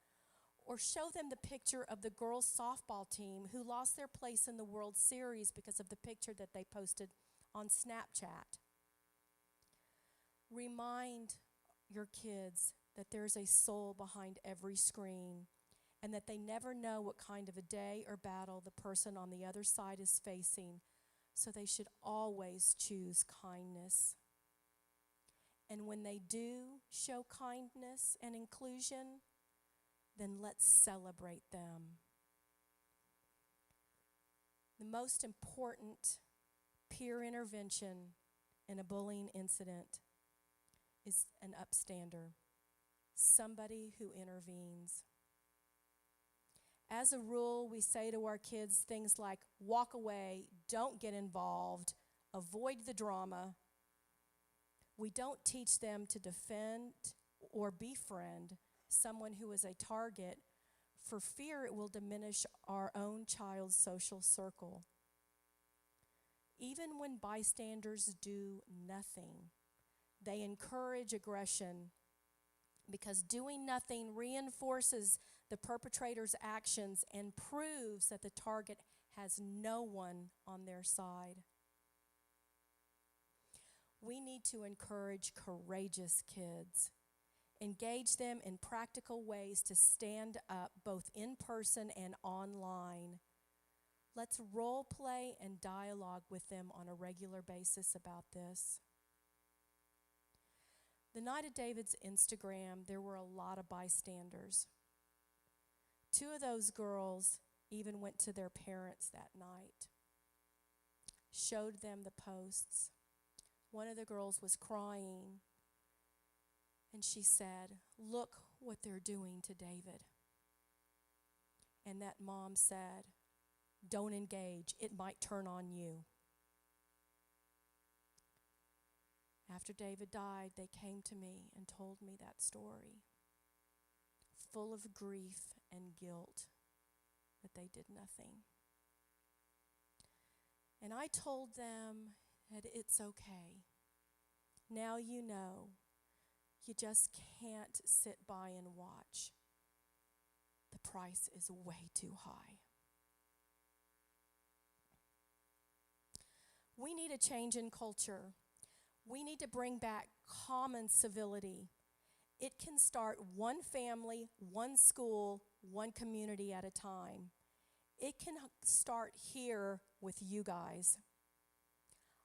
Or show them the picture of the girls' softball team who lost their place in the World Series because of the picture that they posted on Snapchat. Remind your kids that there's a soul behind every screen and that they never know what kind of a day or battle the person on the other side is facing, so they should always choose kindness. And when they do show kindness and inclusion, then let's celebrate them. The most important peer intervention in a bullying incident is an upstander, somebody who intervenes. As a rule, we say to our kids things like, walk away, don't get involved, avoid the drama. We don't teach them to defend or befriend someone who is a target, for fear it will diminish our own child's social circle. Even when bystanders do nothing, they encourage aggression, because doing nothing reinforces the perpetrator's actions and proves that the target has no one on their side. We need to encourage courageous kids. Engage them in practical ways to stand up both in person and online. Let's role play and dialogue with them on a regular basis about this. The night of David's Instagram, there were a lot of bystanders. 2 of those girls even went to their parents that night, showed them the posts. One of the girls was crying, and she said, "Look what they're doing to David." And that mom said, "Don't engage, it might turn on you." After David died, they came to me and told me that story, full of grief and guilt that they did nothing. And I told them that it's okay. Now you know. You just can't sit by and watch. The price is way too high. We need a change in culture. We need to bring back common civility. It can start one family, one school, one community at a time. It can start here with you guys.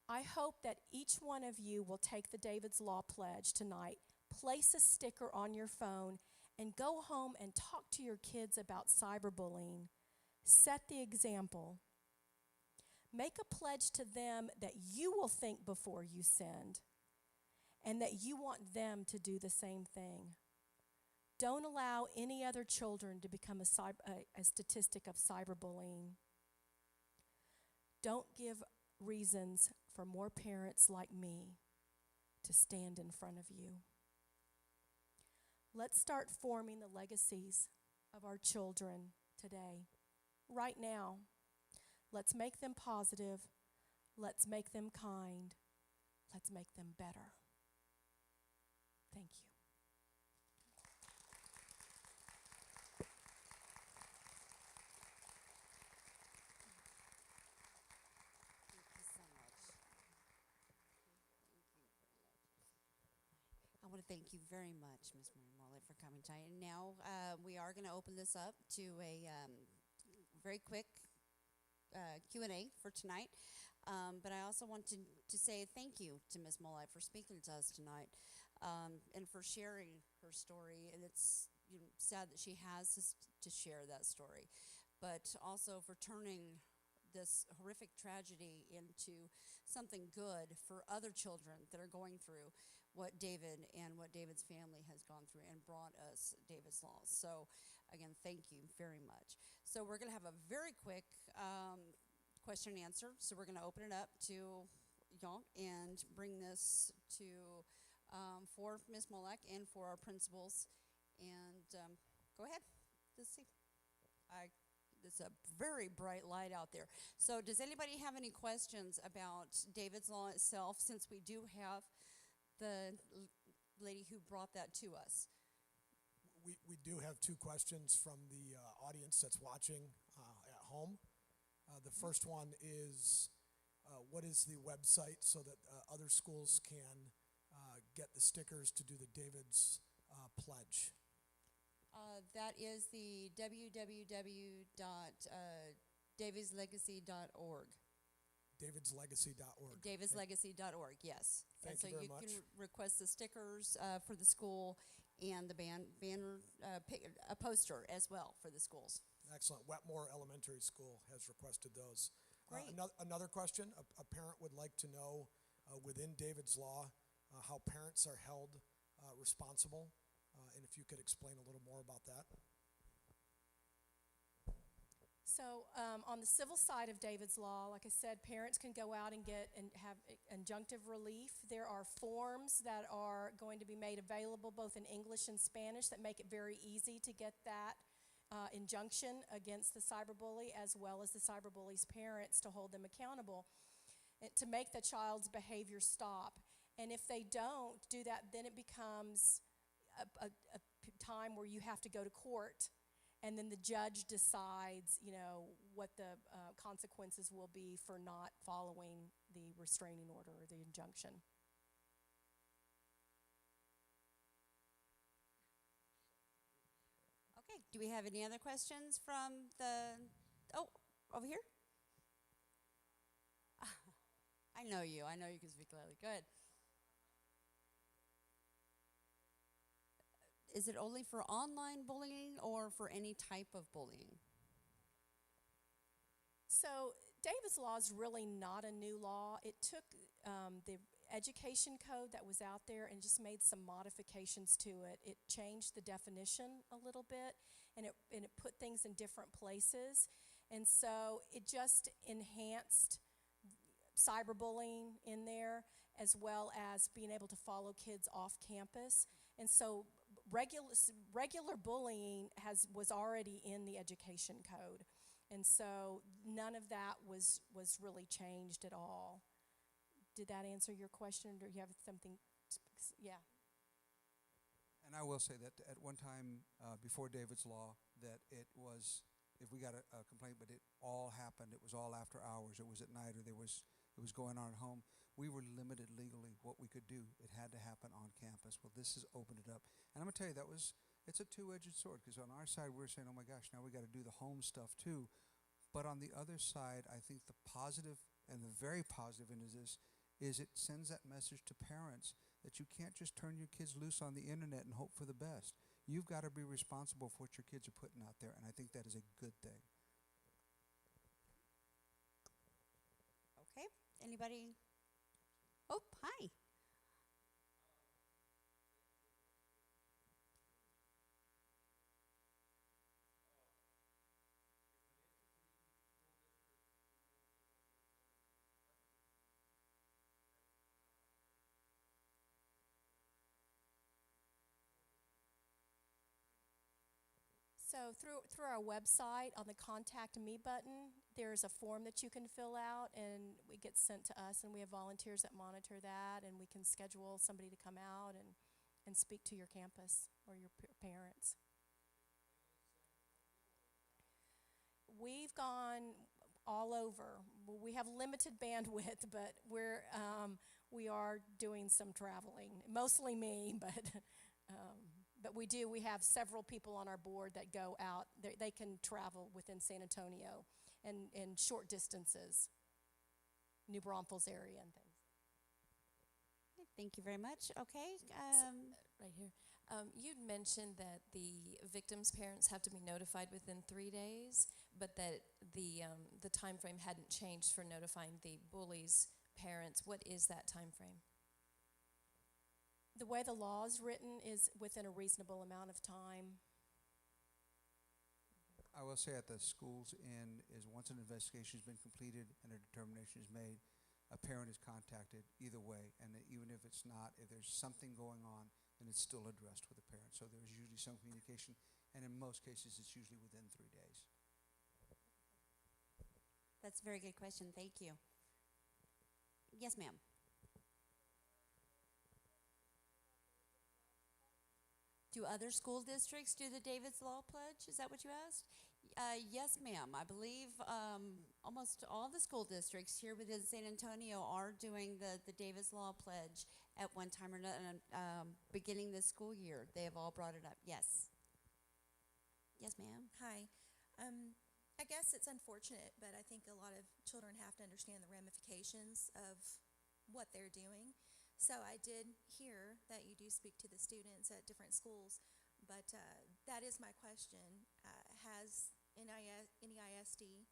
I hope that each one of you will take the David's Law Pledge tonight, place a sticker on your phone, and go home and talk to your kids about cyberbullying. Set the example. Make a pledge to them that you will think before you send, and that you want them to do the same thing. Don't allow any other children to become a statistic of cyberbullying. Don't give reasons for more parents like me to stand in front of you. Let's start forming the legacies of our children today, right now. Let's make them positive. Let's make them kind. Let's make them better. Thank you. I want to thank you very much, Ms. Marie for coming tonight. And now we are going to open this up to a very quick Q&A for tonight. But I also want to say thank you to Ms. Mollight for speaking to us tonight and for sharing her story. And it's sad that she has to share that story, but also for turning this horrific tragedy into something good for other children that are going through what David and what David's family has gone through and brought us David's Laws. So again, thank you very much. So we're going to have a very quick question and answer. So we're going to open it up to y'all and bring this to for Ms. Molek and for our principals. And go ahead. Let's see. It's a very bright light out there. So does anybody have any questions about David's Law itself, since we do have the lady who brought that to us? We do have two questions from the audience that's watching at home. The first one is, what is the website so that other schools can get the stickers to do the David's Pledge? That is the www.davidslegacy.org. davidslegacy.org. davidslegacy.org, yes. Thank you very much. And so you can request the stickers for the school and the banner, a poster as well for the schools. Excellent. Wetmore Elementary School has requested those. Great. Another question, a parent would like to know within David's Law how parents are held responsible, and if you could explain a little more about that. So on the civil side of David's Law, like I said, parents can go out and get and have injunctive relief. There are forms that are going to be made available both in English and Spanish that make it very easy to get that injunction against the cyberbully, as well as the cyberbully's parents, to hold them accountable, to make the child's behavior stop. And if they don't do that, then it becomes a time where you have to go to court, and then the judge decides, what the consequences will be for not following the restraining order or the injunction. Okay, do we have any other questions from over here? I know you can speak loudly. Go ahead. Is it only for online bullying or for any type of bullying? So David's Law is really not a new law. It took the education code that was out there and just made some modifications to it. It changed the definition a little bit, and it put things in different places. And so it just enhanced cyberbullying in there, as well as being able to follow kids off campus. And so regular bullying was already in the education code. And so none of that was really changed at all. Did that answer your question, or do you have something? Yeah. And I will say that at one time, before David's Law, that it was, if we got a complaint, but it all happened, it was all after hours, it was at night, or it was going on at home, we were limited legally what we could do. It had to happen on campus. Well, this has opened it up. And I'm going to tell you, it's a two-edged sword, because on our side, we're saying, oh my gosh, now we got to do the home stuff too. But on the other side, I think the positive, and the very positive into this, is it sends that message to parents that you can't just turn your kids loose on the internet and hope for the best. You've got to be responsible for what your kids are putting out there, and I think that is a good thing. Okay, anybody? Oh, hi. So through our website, on the Contact Me button, there's a form that you can fill out, and it gets sent to us, and we have volunteers that monitor that, and we can schedule somebody to come out and speak to your campus or your parents. We've gone all over. We have limited bandwidth, but we are doing some traveling. Mostly me, but we have several people on our board that go out. They can travel within San Antonio and in short distances, New Braunfels area and things. Thank you very much. Okay. Right here. You'd mentioned that the victim's parents have to be notified within 3 days, but that the time frame hadn't changed for notifying the bully's parents. What is that time frame? The way the law is written is within a reasonable amount of time. I will say at the school's end is once an investigation has been completed and a determination is made, a parent is contacted either way, and even if it's not, if there's something going on, then it's still addressed with the parent. So there's usually some communication, and in most cases, it's usually within 3 days. That's a very good question. Thank you. Yes, ma'am. Do other school districts do the David's Law Pledge? Is that what you asked? Yes, ma'am. I believe almost all the school districts here within San Antonio are doing the David's Law Pledge at one time or another. Beginning this school year, they have all brought it up. Yes. Yes, ma'am. Hi. I guess it's unfortunate, but I think a lot of children have to understand the ramifications of what they're doing. So I did hear that you do speak to the students at different schools, but that is my question. Has NEISD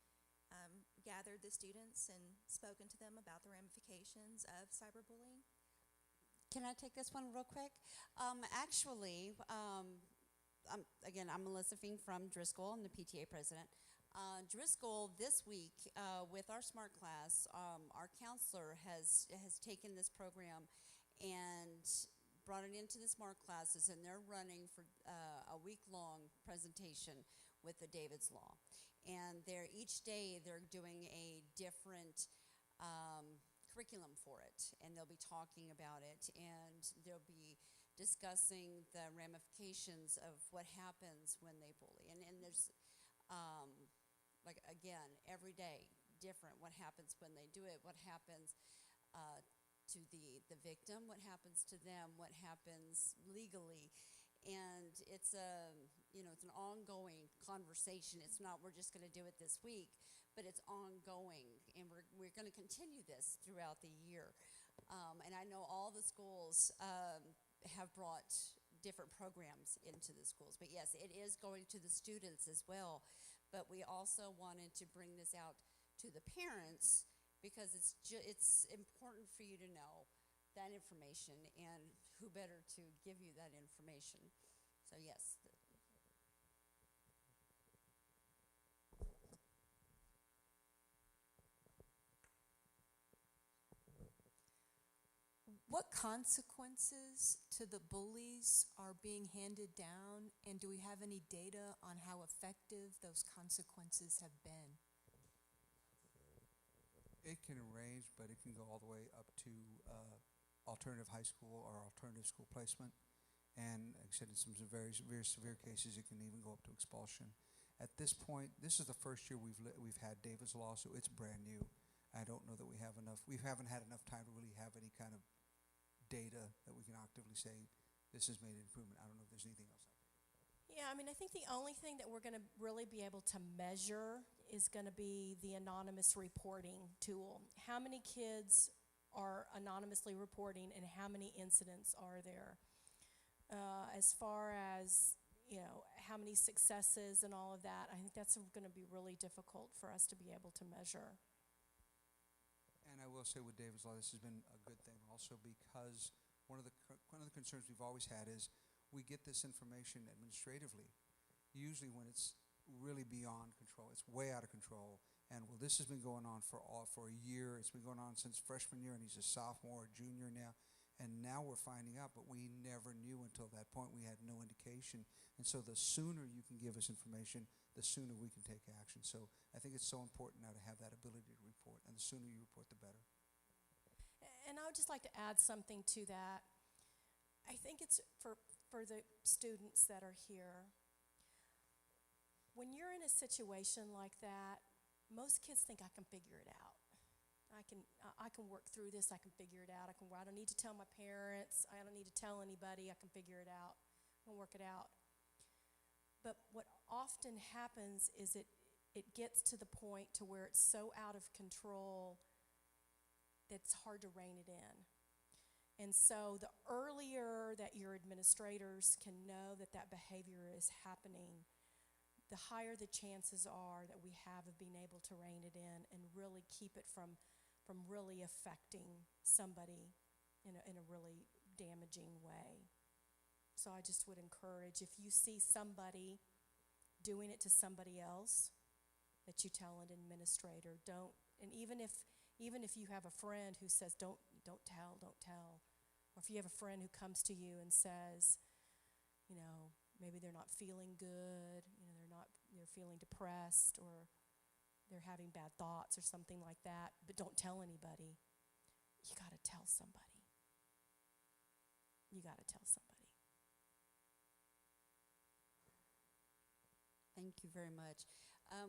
gathered the students and spoken to them about the ramifications of cyberbullying? Can I take this one real quick? Actually, again, I'm Melissa Fink from Driscoll. I'm the PTA president. Driscoll this week with our SMART class, our counselor has taken this program and brought it into the SMART classes, and they're running for a week-long presentation with the David's Law. And each day they're doing a different curriculum for it, and they'll be talking about it, and they'll be discussing the ramifications of what happens when they bully. And there's like, again, every day different. What happens when they do it? What happens to the victim? What happens to them? What happens legally? And it's it's an ongoing conversation. It's not we're just going to do it this week, but it's ongoing, and we're going to continue this throughout the year. And I know all the schools have brought different programs into the schools, but yes, it is going to the students as well. But we also wanted to bring this out to the parents because it's important for you to know that information, and who better to give you that information. So yes. what consequences to the bullies are being handed down, and do we have any data on how effective those consequences have been? It can range, but it can go all the way up to alternative high school or alternative school placement. And like I said, in some very, very severe cases, it can even go up to expulsion. At this point, this is the first year we've had David's lawsuit. It's brand new. I don't know that we haven't had enough time to really have any kind of data that we can actively say this has made an improvement. I don't know if there's anything else. Yeah, I mean, I think the only thing that we're going to really be able to measure is going to be the anonymous reporting tool. How many kids are anonymously reporting, and how many incidents are there? As far as, you know, how many successes and all of that, I think that's going to be really difficult for us to be able to measure. And I will say with David's Law, this has been a good thing also, because one of the concerns we've always had is we get this information administratively, usually when it's really beyond control. It's way out of control. And well, this has been going on for a year. It's been going on since freshman year, and he's a sophomore or junior now. And now we're finding out, but we never knew until that point. We had no indication. And so the sooner you can give us information, the sooner we can take action. So I think it's so important now to have that ability to report. And the sooner you report, the better. And I would just like to add something to that. I think it's for the students that are here. When you're in a situation like that, most kids think I can figure it out. I can work through this. I can figure it out. I don't need to tell my parents. I don't need to tell anybody. I can figure it out. I can work it out. But what often happens is it gets to the point to where it's so out of control that it's hard to rein it in. And so the earlier that your administrators can know that that behavior is happening, the higher the chances are that we have of being able to rein it in and really keep it from really affecting somebody in a really damaging way. So I just would encourage, if you see somebody doing it to somebody else, that you tell an administrator. Don't, and even if you have a friend who says, don't tell, or if you have a friend who comes to you and says, you know, maybe they're not feeling good, you know, they're feeling depressed, or they're having bad thoughts or something like that, but don't tell anybody, you got to tell somebody. You got to tell somebody. Thank you very much.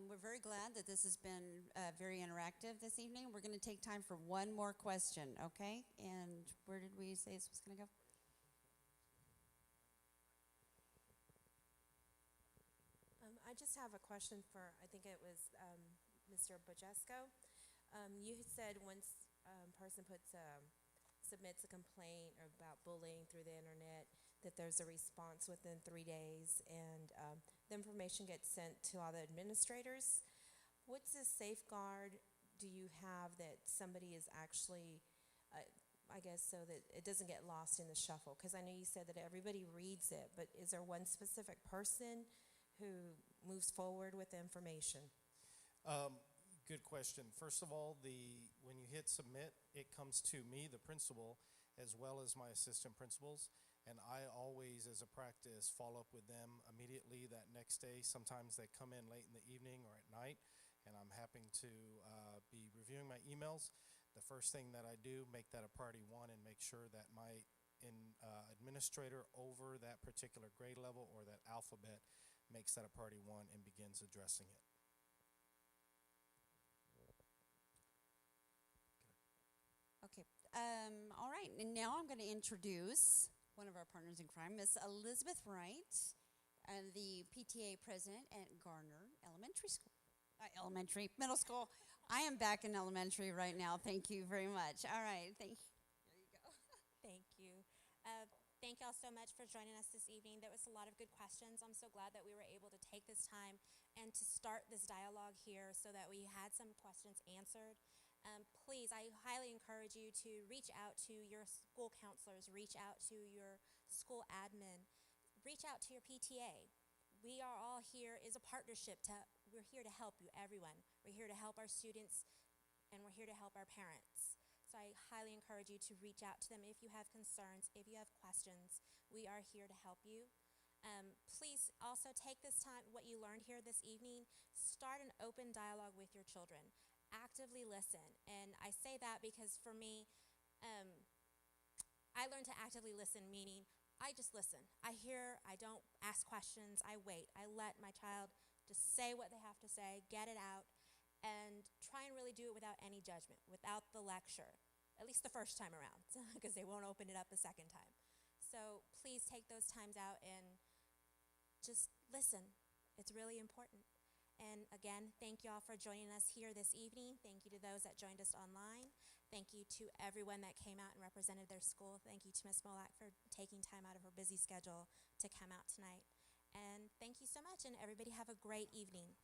We're very glad that this has been very interactive this evening. We're going to take time for one more question, okay? And where did we say this was going to go? I just have a question for, I think it was Mr. Bojesco. You had said once a person submits a complaint about bullying through the internet, that there's a response within 3 days, and the information gets sent to all the administrators. What's the safeguard do you have that somebody is actually, I guess, so that it doesn't get lost in the shuffle? Because I know you said that everybody reads it, but is there one specific person who moves forward with the information? Good question. First of all, when you hit submit, it comes to me, the principal, as well as my assistant principals. And I always, as a practice, follow up with them immediately that next day. Sometimes they come in late in the evening or at night, and I'm happy to be reviewing my emails. The first thing that I do, make that a priority one, and make sure that my administrator over that particular grade level or that alphabet makes that a priority one and begins addressing it. Okay. All right. And now I'm going to introduce one of our partners in crime, Miss Elizabeth Wright, and the PTA president at Garner Elementary School. Middle school. I am back in elementary right now. Thank you very much. All right. Thank you. There you go. Thank you. Thank y'all so much for joining us this evening. There was a lot of good questions. I'm so glad that we were able to take this time and to start this dialogue here so that we had some questions answered. Please, I highly encourage you to reach out to your school counselors, reach out to your school admin, reach out to your PTA. We are all here as a partnership. We're here to help you, everyone. We're here to help our students, and we're here to help our parents. So I highly encourage you to reach out to them if you have concerns, if you have questions. We are here to help you. Please also take this time, what you learned here this evening, start an open dialogue with your children. Actively listen. And I say that because for me, I learned to actively listen, meaning I just listen. I hear, I don't ask questions, I wait. I let my child just say what they have to say, get it out, and try and really do it without any judgment, without the lecture, at least the first time around, because they won't open it up the second time. So please take those times out and just listen. It's really important. And again, thank you all for joining us here this evening. Thank you to those that joined us online. Thank you to everyone that came out and represented their school. Thank you to Ms. Molak for taking time out of her busy schedule to come out tonight. And thank you so much, and everybody have a great evening.